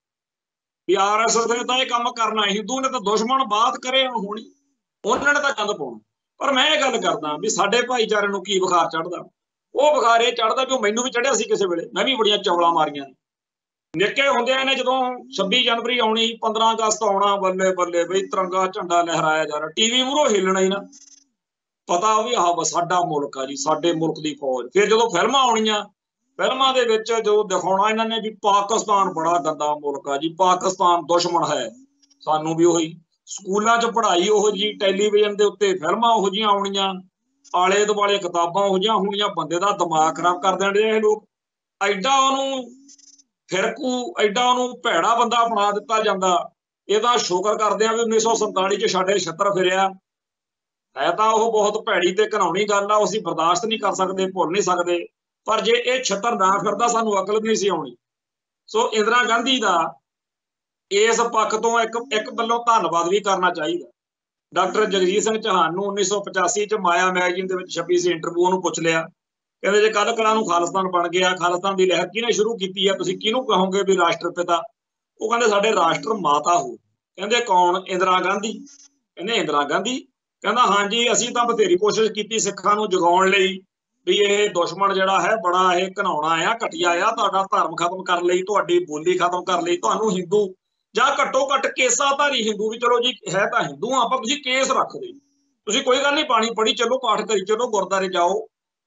ਵੀ RSS ਨੇ ਤਾਂ ਇਹ ਕੰਮ ਕਰਨਾ, ਹਿੰਦੂ ਨੇ ਤਾਂ ਦੁਸ਼ਮਣ ਬਾਤ ਕਰੇ ਹੋਣੀ, ਉਹਨਾਂ ਨੇ ਤਾਂ ਗੰਦ ਪਾਉਣਾ। ਪਰ ਮੈਂ ਇਹ ਗੱਲ ਕਰਦਾ ਵੀ ਸਾਡੇ ਭਾਈਚਾਰੇ ਨੂੰ ਕੀ ਬੁਖਾਰ ਚੜ੍ਹਦਾ। ਉਹ ਬੁਖਾਰ ਇਹ ਚੜ੍ਹਦਾ ਵੀ ਮੈਨੂੰ ਵੀ ਚੜ੍ਹਿਆ ਸੀ ਕਿਸੇ ਵੇਲੇ, ਮੈਂ ਵੀ ਬੜੀਆਂ ਚੌਲਾਂ ਮਾਰੀਆਂ ਨੇ। ਨਿੱਕੇ ਹੁੰਦਿਆਂ ਨੇ ਜਦੋਂ 26 ਜਨਵਰੀ ਆਉਣੀ, 15 ਅਗਸਤ ਆਉਣਾ, ਬੱਲੇ ਬੱਲੇ ਬਈ ਤਿਰੰਗਾ ਝੰਡਾ ਲਹਿਰਾਇਆ ਜਾ ਰਿਹਾ, ਟੀਵੀ ਮੂਹਰੋਂ ਹਿੱਲਣਾ ਹੀ ਨਾ, ਪਤਾ ਵੀ ਆਹ ਸਾਡਾ ਮੁਲਕ ਆ ਜੀ, ਸਾਡੇ ਮੁਲਕ ਦੀ ਫੌਜ। ਫਿਰ ਜਦੋਂ ਫਿਲਮਾਂ ਆਉਣੀਆਂ, ਫਿਲਮਾਂ ਦੇ ਵਿੱਚ ਜੋ ਦਿਖਾਉਣਾ ਇਹਨਾਂ ਨੇ ਵੀ ਪਾਕਿਸਤਾਨ ਬੜਾ ਗੰਦਾ ਮੁਲਕ ਆ ਜੀ, ਪਾਕਿਸਤਾਨ ਦੁਸ਼ਮਣ ਹੈ ਸਾਨੂੰ, ਵੀ ਉਹੀ ਸਕੂਲਾਂ 'ਚ ਪੜ੍ਹਾਈ ਉਹੋ ਜਿਹੀ, ਟੈਲੀਵਿਜ਼ਨ ਦੇ ਉੱਤੇ ਫਿਲਮਾਂ ਉਹੋ ਜਿਹੀਆਂ ਆਉਣੀਆਂ, ਆਲੇ ਦੁਆਲੇ ਕਿਤਾਬਾਂ ਉਹੋ ਜਿਹੀਆਂ ਹੋਣੀਆਂ, ਬੰਦੇ ਦਾ ਦਿਮਾਗ ਖਰਾਬ ਕਰ ਦੇਣੇ ਇਹ ਲੋਕ। ਐਡਾ ਉਹਨੂੰ ਫਿਰਕੂ, ਐਡਾ ਉਹਨੂੰ ਭੈੜਾ ਬੰਦਾ ਬਣਾ ਦਿੱਤਾ ਜਾਂਦਾ। ਇਹਦਾ ਸ਼ੁਕਰ ਕਰਦੇ ਆ ਵੀ 1947 'ਚ ਸਾਡੇ ਛੱਤਰ ਫਿਰਿਆ ਹੈ। ਤਾਂ ਉਹ ਬਹੁਤ ਭੈੜੀ ਤੇ ਘਿਨਾਉਣੀ ਗੱਲ ਆ, ਅਸੀਂ ਬਰਦਾਸ਼ਤ ਨਹੀਂ ਕਰ ਸਕਦੇ, ਭੁੱਲ ਨਹੀਂ ਸਕਦੇ। ਪਰ ਜੇ ਇਹ ਛੱਤਰ ਨਾ ਫਿਰਦਾ ਸਾਨੂੰ ਅਕਲ ਵੀ ਨਹੀਂ ਸੀ ਆਉਣੀ। ਸੋ ਇੰਦਰਾ ਗਾਂਧੀ ਦਾ ਇਸ ਪੱਖ ਤੋਂ ਇੱਕ ਵੱਲੋਂ ਧੰਨਵਾਦ ਵੀ ਕਰਨਾ ਚਾਹੀਦਾ। ਡਾਕਟਰ ਜਗਜੀਤ ਸਿੰਘ ਚੌਹਾਨ ਨੂੰ 1985 'ਚ ਮਾਇਆ ਮੈਗਜ਼ੀਨ ਦੇ ਵਿੱਚ ਛਪੀ ਸੀ ਇੰਟਰਵਿਊ, ਉਹਨੂੰ ਪੁੱਛ ਲਿਆ, ਕਹਿੰਦੇ ਜੇ ਕੱਲ੍ਹ ਕਲਾਂ ਨੂੰ ਖਾਲਿਸਤਾਨ ਬਣ ਗਿਆ, ਖਾਲਿਸਤਾਨ ਦੀ ਲਹਿਰ ਕਿਹਨੇ ਸ਼ੁਰੂ ਕੀਤੀ ਹੈ, ਤੁਸੀਂ ਕਿਹਨੂੰ ਕਹੋਗੇ ਵੀ ਰਾਸ਼ਟਰ ਪਿਤਾ? ਉਹ ਕਹਿੰਦੇ ਸਾਡੇ ਰਾਸ਼ਟਰ ਮਾਤਾ ਹੋ। ਕਹਿੰਦੇ ਕੌਣ? ਇੰਦਰਾ ਗਾਂਧੀ। ਕਹਿੰਦੇ ਇੰਦਰਾ ਗਾਂਧੀ? ਕਹਿੰਦਾ ਹਾਂਜੀ, ਅਸੀਂ ਤਾਂ ਬਥੇਰੀ ਕੋਸ਼ਿਸ਼ ਕੀਤੀ ਸਿੱਖਾਂ ਨੂੰ ਜਗਾਉਣ ਲਈ ਵੀ ਇਹ ਦੁਸ਼ਮਣ ਜਿਹੜਾ ਹੈ ਬੜਾ ਇਹ ਘਿਨਾਉਣਾ ਆ, ਘਟੀਆ ਆ, ਤੁਹਾਡਾ ਧਰਮ ਖਤਮ ਕਰਨ ਲਈ, ਤੁਹਾਡੀ ਬੋਲੀ ਖਤਮ ਕਰਨ ਲਈ, ਤੁਹਾਨੂੰ ਹਿੰਦੂ ਜਾਂ ਘੱਟੋ ਘੱਟ ਕੇਸਾਧਾਰੀ ਹਿੰਦੂ ਵੀ, ਚਲੋ ਜੀ ਹੈ ਤਾਂ ਹਿੰਦੂ ਆਪਾਂ, ਤੁਸੀਂ ਕੇਸ ਰੱਖਦੇ, ਤੁਸੀਂ ਕੋਈ ਗੱਲ ਨਹੀਂ ਬਾਣੀ ਪੜ੍ਹੀ ਚਲੋ, ਪਾਠ ਕਰੀ ਚਲੋ, ਗੁਰਦੁਆਰੇ ਜਾਓ,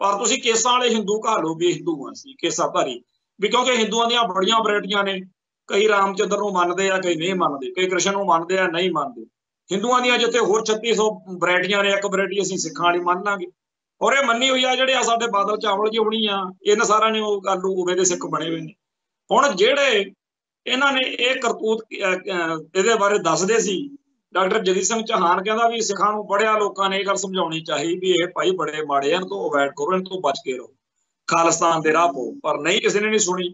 ਪਰ ਤੁਸੀਂ ਕੇਸਾਂ ਵਾਲੇ ਹਿੰਦੂ ਕਹਾ ਲਓ ਵੀ ਹਿੰਦੂ ਆ ਅਸੀਂ ਕੇਸਾਧਾਰੀ। ਵੀ ਕਿਉਂਕਿ ਹਿੰਦੂਆਂ ਦੀਆਂ ਬੜੀਆਂ ਵੈਰਾਈਟੀਆਂ ਨੇ, ਕਈ ਰਾਮਚੰਦਰ ਨੂੰ ਮੰਨਦੇ ਆ, ਕਈ ਨਹੀਂ ਮੰਨਦੇ, ਕਈ ਕ੍ਰਿਸ਼ਨ ਨੂੰ ਮੰਨਦੇ ਆ, ਨਹੀਂ ਮੰਨਦੇ। ਹਿੰਦੂਆਂ ਦੀਆਂ ਜਿੱਥੇ ਹੋਰ 3600 ਵੈਰਾਈਟੀਆਂ ਨੇ, ਇੱਕ ਵੈਰਾਈਟੀ ਅਸੀਂ ਸਿੱਖਾਂ ਵਾਲੀ ਮੰਨ ਲਾਂਗੇ। ਔਰ ਇਹ ਮੰਨੀ ਹੋਈ ਆ ਜਿਹੜੇ ਆ ਸਾਡੇ ਬਾਦਲ ਚਾਵਲ ਜੀ ਹੋਣੀ ਆ, ਇਹਨਾਂ ਸਾਰਿਆਂ ਨੇ ਉਹ ਗੱਲ ਉਵੇਂ ਦੇ ਸਿੱਖ ਬਣੇ ਹੋਏ ਨੇ। ਹੁਣ ਜਿਹੜੇ ਇਹਨਾਂ ਨੇ ਇਹ ਕਰਤੂਤ ਇਹਦੇ ਬਾਰੇ ਦੱਸਦੇ ਸੀ, ਡਾਕਟਰ ਜਗਜੀਤ ਸਿੰਘ ਚੌਹਾਨ ਕਹਿੰਦਾ ਵੀ ਸਿੱਖਾਂ ਨੂੰ ਪੜ੍ਹਿਆ ਲੋਕਾਂ ਨੇ ਇਹ ਗੱਲ ਸਮਝਾਉਣੀ ਚਾਹੀ ਵੀ ਇਹ ਭਾਈ ਬੜੇ ਮਾੜੇ ਹਨ, ਤੋਂ ਅਵੋਇਡ ਕਰੋ, ਇਹਨਾਂ ਤੋਂ ਬਚ ਕੇ ਰਹੋ, ਖਾਲਿਸਤਾਨ ਦੇ ਰਾਹ ਪਾਓ। ਪਰ ਨਹੀਂ, ਕਿਸੇ ਨੇ ਨਹੀਂ ਸੁਣੀ।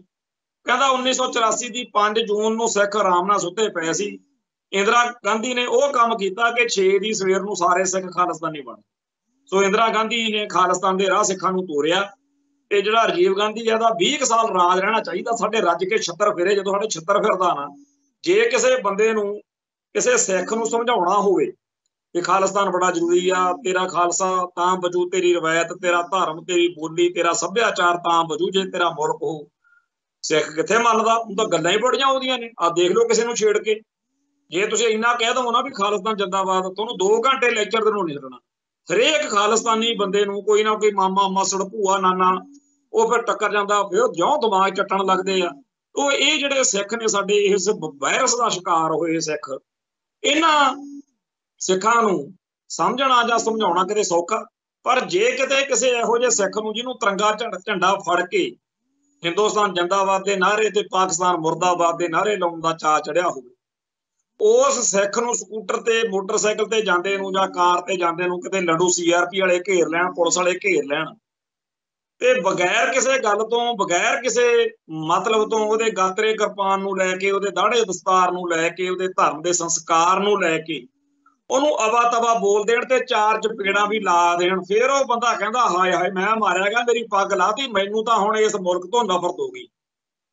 ਕਹਿੰਦਾ 1984 ਦੀ 5 ਜੂਨ ਨੂੰ ਸਿੱਖ ਆਰਾਮ ਨਾਲ ਸੁੱਤੇ ਪਏ ਸੀ, ਇੰਦਰਾ ਗਾਂਧੀ ਨੇ ਉਹ ਕੰਮ ਕੀਤਾ ਕਿ 6 ਦੀ ਸਵੇਰ ਨੂੰ ਸਾਰੇ ਸਿੱਖ ਖਾਲਿਸਤਾਨੀ ਬਣ। ਸੋ ਇੰਦਰਾ ਗਾਂਧੀ ਨੇ ਖਾਲਿਸਤਾਨ ਦੇ ਰਾਹ ਸਿੱਖਾਂ ਨੂੰ ਤੋਰਿਆ। ਤੇ ਜਿਹੜਾ ਰਾਜੀਵ ਗਾਂਧੀ ਹੈ ਦਾ 20 ਸਾਲ ਰਾਜ ਰਹਿਣਾ ਚਾਹੀਦਾ, ਸਾਡੇ ਰੱਜ ਕੇ ਛੱਤਰ ਫਿਰੇ। ਜਦੋਂ ਸਾਡੇ ਛੱਤਰ ਫਿਰਦਾ ਨਾ, ਜੇ ਕਿਸੇ ਬੰਦੇ ਨੂੰ, ਕਿਸੇ ਸਿੱਖ ਨੂੰ ਸਮਝਾਉਣਾ ਹੋਵੇ ਕਿ ਖਾਲਿਸਤਾਨ ਬੜਾ ਜ਼ਰੂਰੀ ਆ, ਤੇਰਾ ਖਾਲਸਾ ਤਾਂ ਬਚੂ, ਤੇਰੀ ਰਵਾਇਤ, ਤੇਰਾ ਧਰਮ, ਤੇਰੀ ਬੋਲੀ, ਤੇਰਾ ਸੱਭਿਆਚਾਰ ਤਾਂ ਬਚੂ ਜੇ ਤੇਰਾ ਮੁਲਕ ਹੋ। ਸਿੱਖ ਕਿੱਥੇ ਮੰਨਦਾ, ਉਹ ਤਾਂ ਗੱਲਾਂ ਹੀ ਬੜੀਆਂ ਆਉਂਦੀਆਂ ਨੇ। ਆਹ ਦੇਖ ਲਓ ਕਿਸੇ ਨੂੰ ਛੇੜ ਕੇ, ਜੇ ਤੁਸੀਂ ਇੰਨਾ ਕਹਿ ਦਵੋ ਨਾ ਵੀ ਖਾਲਿਸਤਾਨ ਜਿੰਦਾਬਾਦ, ਤੁਹਾਨੂੰ 2 ਘੰਟੇ ਲੈਕਚਰ ਦੇ ਨੂੰ ਨਹੀਂ ਸੁਣਨਾ। ਹਰੇਕ ਖਾਲਿਸਤਾਨੀ ਬੰਦੇ ਨੂੰ ਕੋਈ ਨਾ ਕੋਈ ਮਾਮਾ, ਮਾਸੜ, ਭੂਆ, ਨਾਨਾ ਉਹ ਫਿਰ ਟੱਕਰ ਜਾਂਦਾ, ਫਿਰ ਜਿਉਂ ਦਿਮਾਗ ਚੱਟਣ ਲੱਗਦੇ ਆ। ਉਹ ਇਹ ਜਿਹੜੇ ਸਿੱਖ ਨੇ ਸਾਡੇ, ਇਸ ਵਾਇਰਸ ਦਾ ਸ਼ਿਕਾਰ ਹੋਏ ਸਿੱਖ, ਇਹਨਾਂ ਸਿੱਖਾਂ ਨੂੰ ਸਮਝਣਾ ਜਾਂ ਸਮਝਾਉਣਾ ਕਿਤੇ ਸੌਖਾ। ਪਰ ਜੇ ਕਿਤੇ ਕਿਸੇ ਇਹੋ ਜਿਹੇ ਸਿੱਖ ਨੂੰ ਜਿਹਨੂੰ ਤਿਰੰਗਾ ਝੰਡਾ ਫੜ ਕੇ ਹਿੰਦੁਸਤਾਨ ਜਿੰਦਾਬਾਦ ਦੇ ਨਾਅਰੇ ਤੇ ਪਾਕਿਸਤਾਨ ਮੁਰਦਾਬਾਦ ਦੇ ਨਾਅਰੇ ਲਾਉਣ ਦਾ ਚਾਅ ਚੜਿਆ ਹੋਵੇ, उस सिख नूं स्कूटर ते मोटरसाइकिल ते जांदे नूं जां कार ते जांदे नूं किते लड्डू CRP वाले घेर लैण, पुलिस वाले घेर लैण ते बगैर किसी गल तो, बगैर किसी मतलब तो ਉਹਦੇ ਗਾਤਰੇ ਕਿਰਪਾਨ ਨੂੰ ਲੈ ਕੇ, ਉਹਦੇ ਦਾੜੇ ਦਸਤਾਰ ਨੂੰ ਲੈ ਕੇ, ਉਹਦੇ ਧਰਮ ਦੇ ਸੰਸਕਾਰ ਨੂੰ ਲੈ ਕੇ ਉਹਨੂੰ ਅਵਾ ਤਵਾ ਬੋਲ ਦੇਣ ਤੇ 4 ਚਪੇੜਾਂ ਵੀ ਲਾ ਦੇਣ, ਫਿਰ ਉਹ ਬੰਦਾ ਕਹਿੰਦਾ ਹਾਏ ਹਾਏ ਮੈਂ ਮਾਰਿਆ ਗਿਆ, ਮੇਰੀ ਪੱਗ ਲਾਤੀ, ਮੈਨੂੰ ਤਾਂ ਹੁਣ ਇਸ ਮੁਲਕ ਤੋਂ ਨਫ਼ਰਤ ਹੋ ਗਈ,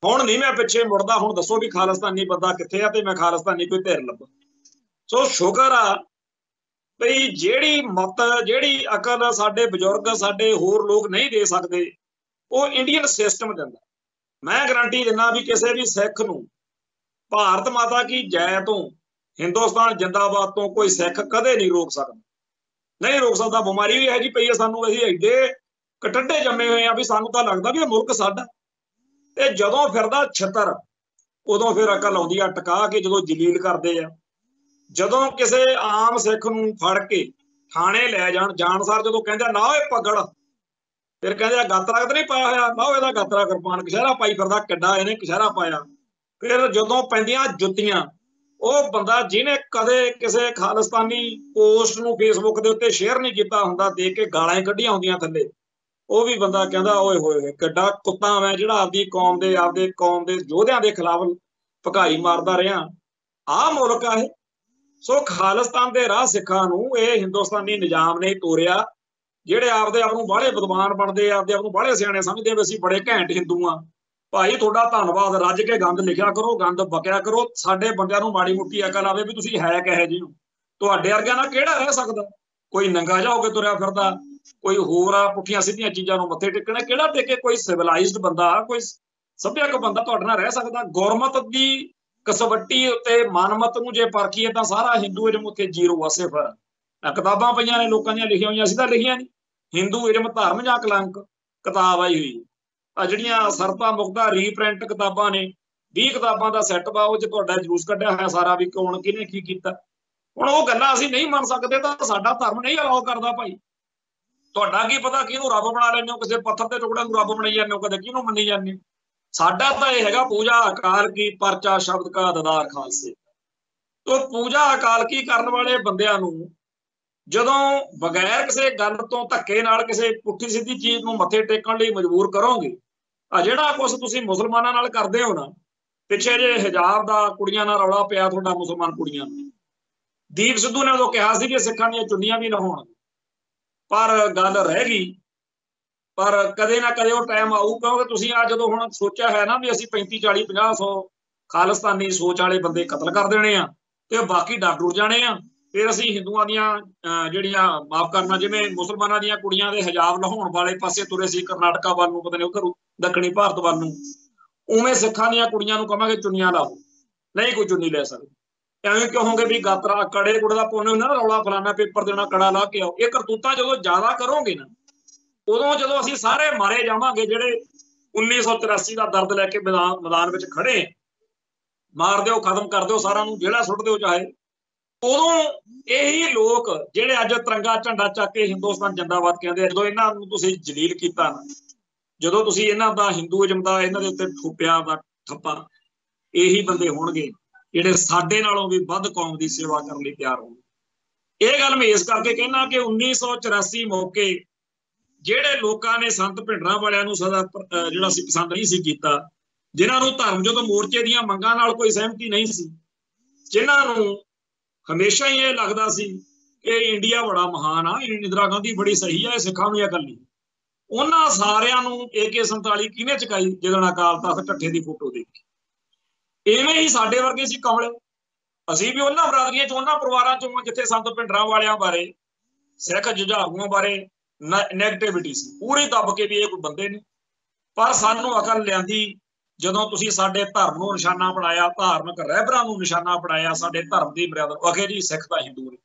ਹੁਣ ਨਹੀਂ ਮੈਂ ਪਿੱਛੇ ਮੁੜਦਾ, ਹੁਣ ਦੱਸੋ ਵੀ ਖਾਲਿਸਤਾਨੀ ਬੰਦਾ ਕਿੱਥੇ ਆ ਤੇ ਮੈਂ ਖਾਲਿਸਤਾਨੀ ਕੋਈ ਧਿਰ ਲੱਭਾਂ। ਸੋ ਸ਼ੁਕਰ ਆ ਬਈ ਜਿਹੜੀ ਮਤ, ਜਿਹੜੀ ਅਕਲ ਸਾਡੇ ਬਜ਼ੁਰਗ, ਸਾਡੇ ਹੋਰ ਲੋਕ ਨਹੀਂ ਦੇ ਸਕਦੇ, ਉਹ ਇੰਡੀਅਨ ਸਿਸਟਮ ਦਿੰਦਾ। ਮੈਂ ਗਰੰਟੀ ਦਿੰਦਾ ਵੀ ਕਿਸੇ ਵੀ ਸਿੱਖ ਨੂੰ ਭਾਰਤ ਮਾਤਾ ਕੀ ਜੈ ਤੋਂ, ਹਿੰਦੁਸਤਾਨ ਜਿੰਦਾਬਾਦ ਤੋਂ ਕੋਈ ਸਿੱਖ ਕਦੇ ਨਹੀਂ ਰੋਕ ਸਕਦਾ, ਨਹੀਂ ਰੋਕ ਸਕਦਾ। ਬਿਮਾਰੀ ਵੀ ਇਹੋ ਜਿਹੀ ਪਈ ਹੈ ਸਾਨੂੰ, ਅਸੀਂ ਐਡੇ ਕਟੱਡੇ ਜੰਮੇ ਹੋਏ ਆ ਵੀ ਸਾਨੂੰ ਤਾਂ ਲੱਗਦਾ ਵੀ ਇਹ ਮੁਲਕ ਸਾਡਾ, ਤੇ ਜਦੋਂ ਫਿਰਦਾ ਛਿੱਤਰ ਉਦੋਂ ਫਿਰ ਅਕਲ ਆਉਂਦੀ ਆ ਟਿਕਾ ਕੇ, ਜਦੋਂ ਜਲੀਲ ਕਰਦੇ ਆ। ਜਦੋਂ ਕਿਸੇ ਆਮ ਸਿੱਖ ਨੂੰ ਫੜ ਕੇ ਥਾਣੇ ਲੈ ਜਾਣ ਸਾਰ ਜਦੋਂ ਕਹਿੰਦੇ ਨਾ ਇਹ ਪਗੜ, ਫਿਰ ਕਹਿੰਦੇ ਗਾਤਰਾ ਤਾਂ ਨਹੀਂ ਪਾਇਆ ਹੋਇਆ, ਨਾ ਇਹਦਾ ਗਾਤਰਾ ਕਿਰਪਾਨ ਕਸ਼ਹਿਰਾ ਪਾਈ ਫਿਰਦਾ, ਕਿੱਡਾ ਇਹਨੇ ਕਸ਼ਹਿਰਾ ਪਾਇਆ। ਫਿਰ ਜਦੋਂ ਪੈਂਦੀਆਂ ਜੁੱਤੀਆਂ, ਉਹ ਬੰਦਾ ਜਿਹਨੇ ਕਦੇ ਕਿਸੇ ਖਾਲਿਸਤਾਨੀ ਪੋਸਟ ਨੂੰ ਫੇਸਬੁੱਕ ਦੇ ਉੱਤੇ ਸ਼ੇਅਰ ਨਹੀਂ ਕੀਤਾ ਹੁੰਦਾ, ਦੇਖ ਕੇ ਗਾਲਾਂ ਕੱਢੀਆਂ ਹੁੰਦੀਆਂ ਥੱਲੇ, ਉਹ ਵੀ ਬੰਦਾ ਕਹਿੰਦਾ ਓਏ ਹੋਏ ਕਿੱਡਾ ਕੁੱਤਾ ਮੈਂ ਜਿਹੜਾ ਆਪਦੀ ਕੌਮ ਦੇ, ਆਪਦੇ ਕੌਮ ਦੇ ਯੋਧਿਆਂ ਦੇ ਖਿਲਾਫ ਭਕਾਈ ਮਾਰਦਾ ਰਿਹਾ। ਆਹ ਮੁਲਕ ਆ ਇਹ। ਸੋ ਖਾਲਿਸਤਾਨ ਦੇ ਰਾਹ ਸਿੱਖਾਂ ਨੂੰ ਇਹ ਹਿੰਦੁਸਤਾਨੀ ਨਿਜ਼ਾਮ ਨੇ ਤੋਰਿਆ, ਜਿਹੜੇ ਆਪਦੇ ਆਪ ਨੂੰ ਬਾਹਲੇ ਵਿਦਵਾਨ ਬਣਦੇ, ਆਪਦੇ ਆਪ ਨੂੰ ਬਾਹਲੇ ਸਿਆਣੇ ਸਮਝਦੇ ਵੀ ਅਸੀਂ ਬੜੇ ਘੈਂਟ ਹਿੰਦੂ ਆ। ਭਾਈ ਤੁਹਾਡਾ ਧੰਨਵਾਦ, ਰੱਜ ਕੇ ਗੰਦ ਲਿਖਿਆ ਕਰੋ, ਗੰਦ ਬਕਿਆ ਕਰੋ, ਸਾਡੇ ਬੰਦਿਆਂ ਨੂੰ ਮਾੜੀ ਮੋਟੀ ਅਕਲ ਆਵੇ ਵੀ ਤੁਸੀਂ ਹੈ ਕਿਹੋ ਜਿਹੇ ਹੋ। ਤੁਹਾਡੇ ਵਰਗਿਆਂ ਨਾਲ ਕਿਹੜਾ ਰਹਿ ਸਕਦਾ, ਕੋਈ ਨੰਗਾ ਜਿਹਾ ਹੋ ਕੇ ਤੁਰਿਆ ਫਿਰਦਾ, ਕੋਈ ਹੋਰ ਆ ਪੁੱਠੀਆਂ ਸਿੱਧੀਆਂ ਚੀਜ਼ਾਂ ਨੂੰ ਮੱਥੇ ਟੇਕਣਾ, ਕਿਹੜਾ ਟੇਕੇ? ਕੋਈ ਸਿਵਲਾਈਜ਼ਡ ਬੰਦਾ, ਕੋਈ ਸੱਭਿਅਕ ਬੰਦਾ ਤੁਹਾਡੇ ਨਾਲ ਰਹਿ ਸਕਦਾ? ਗੁਰਮਤ ਦੀ ਕਸਵੱਟੀ ਉੱਤੇ ਮਨਮਤ ਨੂੰ ਜੇ ਪਰਖੀਏ ਤਾਂ ਸਾਰਾ ਹਿੰਦੂਇਜ਼ਮ ਉੱਥੇ ਜ਼ੀਰੋ ਆ, ਸਿਫਰ। ਕਿਤਾਬਾਂ ਪਈਆਂ ਨੇ ਲੋਕਾਂ ਦੀਆਂ ਲਿਖੀਆਂ ਹੋਈਆਂ, ਅਸੀਂ ਤਾਂ ਲਿਖੀਆਂ ਨਹੀਂ। ਹਿੰਦੂਇਜ਼ਮ ਧਰਮ ਜਾਂ ਕਲੰਕ ਕਿਤਾਬ ਆਈ ਹੋਈ ਆ, ਜਿਹੜੀਆਂ ਸਰਤਾ ਮੁਕਤਾ ਰੀਪ੍ਰਿੰਟ ਕਿਤਾਬਾਂ ਨੇ, 20 ਕਿਤਾਬਾਂ ਦਾ ਸੈੱਟ ਵਾ, ਉਹ 'ਚ ਤੁਹਾਡਾ ਜਲੂਸ ਕੱਢਿਆ ਹੋਇਆ ਸਾਰਾ ਵੀ ਕੌਣ ਕਿਹਨੇ ਕੀ ਕੀਤਾ। ਹੁਣ ਉਹ ਗੱਲਾਂ ਅਸੀਂ ਨਹੀਂ ਮੰਨ ਸਕਦੇ ਤਾਂ ਸਾਡਾ ਧਰਮ ਨਹੀਂ ਅਲਾਓ ਕਰਦਾ। ਭਾਈ ਤੁਹਾਡਾ ਕੀ ਪਤਾ ਕਿਹਨੂੰ ਰੱਬ ਬਣਾ ਲੈਂਦੇ ਹੋ, ਕਿਸੇ ਪੱਥਰ ਦੇ ਟੁਕੜੇ ਨੂੰ ਰੱਬ ਬਣਾਈ ਜਾਂਦੇ ਹੋ, ਕਦੇ ਕਿਹਨੂੰ ਮੰਨੀ ਜਾਂਦੇ ਹੋ। ਸਾਡਾ ਤਾਂ ਇਹ ਹੈਗਾ ਪੂਜਾ ਅਕਾਲ ਕੀ ਪਰਚਾ ਸ਼ਬਦ ਕਾ ਦਦਾਰ ਖਾਲਸੇ। ਤੋ ਪੂਜਾ ਅਕਾਲ ਕੀ ਕਰਨ ਵਾਲੇ ਬੰਦਿਆਂ ਨੂੰ ਜਦੋਂ ਬਗੈਰ ਕਿਸੇ ਗੱਲ ਤੋਂ ਧੱਕੇ ਨਾਲ ਕਿਸੇ ਪੁੱਠੀ ਸਿੱਧੀ ਚੀਜ਼ ਨੂੰ ਮੱਥੇ ਟੇਕਣ ਲਈ ਮਜਬੂਰ ਕਰੋਗੇ, ਆ ਜਿਹੜਾ ਕੁਛ ਤੁਸੀਂ ਮੁਸਲਮਾਨਾਂ ਨਾਲ ਕਰਦੇ ਹੋ ਨਾ, ਪਿੱਛੇ ਜੇ ਹਿਜਾਬ ਦਾ ਕੁੜੀਆਂ ਨਾਲ ਰੌਲਾ ਪਿਆ ਤੁਹਾਡਾ, ਮੁਸਲਮਾਨ ਕੁੜੀਆਂ ਨੂੰ, ਦੀਪ ਸਿੱਧੂ ਨੇ ਉਦੋਂ ਕਿਹਾ ਸੀ ਕਿ ਸਿੱਖਾਂ ਦੀਆਂ ਚੁੰਨੀਆਂ ਵੀ ਨਾ ਹੋਣ, ਪਰ ਗੱਲ ਰਹਿ ਗਈ। ਪਰ ਕਦੇ ਨਾ ਕਦੇ ਉਹ ਟਾਈਮ ਆਊ, ਕਿਉਂਕਿ ਤੁਸੀਂ ਆ ਜਦੋਂ ਹੁਣ ਸੋਚਿਆ ਹੈ ਨਾ ਵੀ ਅਸੀਂ 35, 40, 50, 100 ਖਾਲਿਸਤਾਨੀ ਸੋਚ ਵਾਲੇ ਬੰਦੇ ਕਤਲ ਕਰ ਦੇਣੇ ਆ ਤੇ ਬਾਕੀ ਡਰ ਡੁਰ ਜਾਣੇ ਆ, ਫਿਰ ਅਸੀਂ ਹਿੰਦੂਆਂ ਦੀਆਂ ਜਿਹੜੀਆਂ ਮਾਫ ਕਰਨਾ, ਜਿਵੇਂ ਮੁਸਲਮਾਨਾਂ ਦੀਆਂ ਕੁੜੀਆਂ ਦੇ ਹਿਜਾਬ ਲਾਹੁਣ ਵਾਲੇ ਪਾਸੇ ਤੁਰੇ ਸੀ ਕਰਨਾਟਕਾ ਵੱਲ ਨੂੰ, ਪਤਾ ਨਹੀਂ ਉੱਧਰ ਦੱਖਣੀ ਭਾਰਤ ਵੱਲ ਨੂੰ, ਉਵੇਂ ਸਿੱਖਾਂ ਦੀਆਂ ਕੁੜੀਆਂ ਨੂੰ ਕਹਾਂਗੇ ਚੁੰਨੀਆਂ ਲਾਓ, ਨਹੀਂ ਕੋਈ ਚੁੰਨੀ ਲੈ ਸਕਦੇ। ਐਵੇਂ ਕਹੋਗੇ ਵੀ ਗਾਤਰਾ ਕੜੇ ਕੁੜੇ ਦਾ ਪੁੰਨ ਹੁੰਦਾ ਨਾ, ਰੌਲਾ ਫਲਾਣਾ ਪੇਪਰ ਦੇਣਾ, ਕੜਾ ਲਾ ਕੇ ਆਓ। ਇਹ ਕਰਤੂਤਾਂ ਜਦੋਂ ਜ਼ਿਆਦਾ ਕਰੋਗੇ ਨਾ, ਉਦੋਂ ਜਦੋਂ ਅਸੀਂ ਸਾਰੇ ਮਾਰੇ ਜਾਵਾਂਗੇ, ਜਿਹੜੇ 1984 ਦਾ ਦਰਦ ਲੈ ਕੇ ਮੈਦਾਨ ਵਿੱਚ ਖੜੇ, ਮਾਰ ਦਿਓ, ਖਤਮ ਕਰ ਦਿਓ ਸਾਰਿਆਂ ਨੂੰ, ਜਿਹੜਾ ਸੁੱਟ ਦਿਓ ਚਾਹੇ, ਉਦੋਂ ਇਹੀ ਲੋਕ ਜਿਹੜੇ ਅੱਜ ਤਿਰੰਗਾ ਝੰਡਾ ਚੱਕ ਕੇ ਹਿੰਦੁਸਤਾਨ ਜਿੰਦਾਬਾਦ ਕਹਿੰਦੇ, ਜਦੋਂ ਇਹਨਾਂ ਨੂੰ ਤੁਸੀਂ ਜਲੀਲ ਕੀਤਾ ਨਾ, ਜਦੋਂ ਤੁਸੀਂ ਇਹਨਾਂ ਦਾ ਹਿੰਦੂਇਜ਼ਮ ਦਾ ਇਹਨਾਂ ਦੇ ਉੱਤੇ ਥੋਪਿਆ ਦਾ ਠੱਪਾ, ਇਹੀ ਬੰਦੇ ਹੋਣਗੇ ਜਿਹੜੇ ਸਾਡੇ ਨਾਲੋਂ ਵੀ ਵੱਧ ਕੌਮ ਦੀ ਸੇਵਾ ਕਰਨ ਲਈ ਤਿਆਰ ਹੋਣਗੇ। ਇਹ ਗੱਲ ਮੈਂ ਇਸ ਕਰਕੇ ਕਹਿਣਾ ਕਿ 1984 ਮੌਕੇ ਜਿਹੜੇ ਲੋਕਾਂ ਨੇ ਸੰਤ ਭਿੰਡਰਾਂ ਵਾਲਿਆਂ ਨੂੰ ਸਦਾ ਜਿਹੜਾ ਸੀ ਪਸੰਦ ਨਹੀਂ ਸੀ ਕੀਤਾ, ਜਿਨ੍ਹਾਂ ਨੂੰ ਧਰਮ ਜਦੋਂ ਮੋਰਚੇ ਦੀਆਂ ਮੰਗਾਂ ਨਾਲ ਕੋਈ ਸਹਿਮਤੀ ਨਹੀਂ ਸੀ, ਜਿਨ੍ਹਾਂ ਨੂੰ ਹਮੇਸ਼ਾ ਹੀ ਇਹ ਲੱਗਦਾ ਸੀ ਕਿ ਇੰਡੀਆ ਬੜਾ ਮਹਾਨ ਆ, ਇੰਦਰਾ ਗਾਂਧੀ ਬੜੀ ਸਹੀ ਆ, ਇਹ ਸਿੱਖਾਂ ਨੂੰ ਇਹ ਗੱਲ ਨਹੀਂ, ਉਹਨਾਂ ਸਾਰਿਆਂ ਨੂੰ AK-47 ਕਿਹਨੇ ਚੁਕਾਈ? ਜਦੋਂ ਅਕਾਲ ਤਖਤ ਢੱਠੇ ਦੀ ਫੋਟੋ ਦੇਖੀ। ਇਵੇਂ ਹੀ ਸਾਡੇ ਵਰਗੇ ਸੀ ਕਮਲੇ, ਅਸੀਂ ਵੀ ਉਹਨਾਂ ਬਰਾਦਰੀਆਂ 'ਚ, ਉਹਨਾਂ ਪਰਿਵਾਰਾਂ 'ਚੋਂ ਜਿੱਥੇ ਸੰਤ ਭਿੰਡਰਾਂ ਵਾਲਿਆਂ ਬਾਰੇ, ਸਿੱਖ ਜੁਝਾਰੂਆਂ ਬਾਰੇ ਨੈਗੇਟਿਵਿਟੀ ਸੀ ਪੂਰੀ ਦੱਬ ਕੇ ਵੀ ਇਹ ਕੋਈ ਬੰਦੇ ਨੇ। ਪਰ ਸਾਨੂੰ ਅਕਲ ਲਿਆਂਦੀ ਜਦੋਂ ਤੁਸੀਂ ਸਾਡੇ ਧਰਮ ਨੂੰ ਨਿਸ਼ਾਨਾ ਬਣਾਇਆ, ਧਾਰਮਿਕ ਰਹਿਬਰਾਂ ਨੂੰ ਨਿਸ਼ਾਨਾ ਬਣਾਇਆ, ਸਾਡੇ ਧਰਮ ਦੀ ਮਰਿਆਦਾ ਅਖੇ ਜੀ ਸਿੱਖ ਤਾਂ ਹਿੰਦੂ ਨੇ।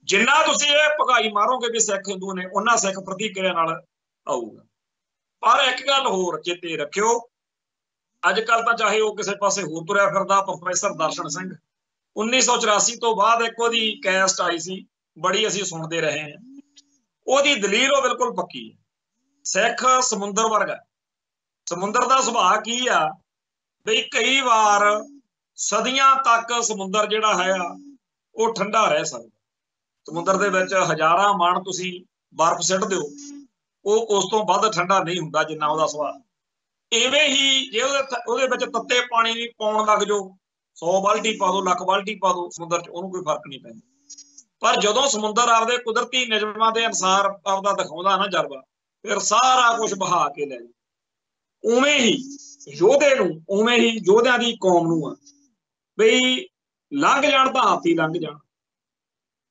ਜਿੰਨਾ ਤੁਸੀਂ ਇਹ ਭਗਾਈ ਮਾਰੋਗੇ ਵੀ ਸਿੱਖ ਹਿੰਦੂ ਨੇ, ਉਹਨਾਂ ਸਿੱਖ ਪ੍ਰਤੀਕਿਰਿਆ ਨਾਲ ਆਊਗਾ। ਪਰ ਇੱਕ ਗੱਲ ਹੋਰ ਚੇਤੇ ਰੱਖਿਓ, ਅੱਜ ਕੱਲ ਤਾਂ ਚਾਹੇ ਉਹ ਕਿਸੇ ਪਾਸੇ ਹੋਰ ਤੁਰਿਆ ਫਿਰਦਾ, ਪ੍ਰੋਫੈਸਰ ਦਰਸ਼ਨ ਸਿੰਘ, 1984 ਤੋਂ ਬਾਅਦ ਇੱਕ ਉਹਦੀ ਕੈਸਟ ਆਈ ਸੀ, ਬੜੀ ਅਸੀਂ ਸੁਣਦੇ ਰਹੇ ਹਾਂ, ਉਹਦੀ ਦਲੀਲ ਉਹ ਬਿਲਕੁਲ ਪੱਕੀ ਹੈ। ਸਿੱਖ ਸਮੁੰਦਰ ਵਰਗਾ, ਸਮੁੰਦਰ ਦਾ ਸੁਭਾਅ ਕੀ ਆ ਬਈ, ਕਈ ਵਾਰ सदियां तक समुंदर जिहड़ा है वो ठंडा रह सकदा। समुंदर दे विच हज़ारां मण तुसीं बर्फ सिੱਟ दिओ, ਉਹ ਉਸ ਤੋਂ ਵੱਧ ਠੰਡਾ ਨਹੀਂ ਹੁੰਦਾ ਜਿੰਨਾ ਉਹਦਾ ਸੁਭਾਅ। ਇਵੇਂ ਹੀ ਜੇ ਉਹਦੇ ਵਿੱਚ ਤੱਤੇ ਪਾਣੀ ਵੀ ਪਾਉਣ ਲੱਗ ਜਾਓ, 100 ਬਾਲਟੀ ਪਾ ਦਿਓ, ਲੱਖ ਬਾਲਟੀ ਪਾ ਦਿਓ ਸਮੁੰਦਰ 'ਚ, ਉਹਨੂੰ ਕੋਈ ਫਰਕ ਨਹੀਂ ਪੈਂਦਾ। ਪਰ ਜਦੋਂ ਸਮੁੰਦਰ ਆਪਦੇ ਕੁਦਰਤੀ ਨਿਯਮਾਂ ਦੇ ਅਨੁਸਾਰ ਆਪਦਾ ਦਿਖਾਉਂਦਾ ਨਾ ਜਲਵਾ, ਫਿਰ ਸਾਰਾ ਕੁਝ ਬਹਾ ਕੇ ਲੈ ਜਾਂਦਾ। ਉਵੇਂ ਹੀ ਯੋਧੇ ਨੂੰ, ਉਵੇਂ ਹੀ ਯੋਧਿਆਂ ਦੀ ਕੌਮ ਨੂੰ ਆ ਬਈ ਲੰਘ ਜਾਣ ਤਾਂ ਹਾਥੀ ਲੰਘ ਜਾਣ।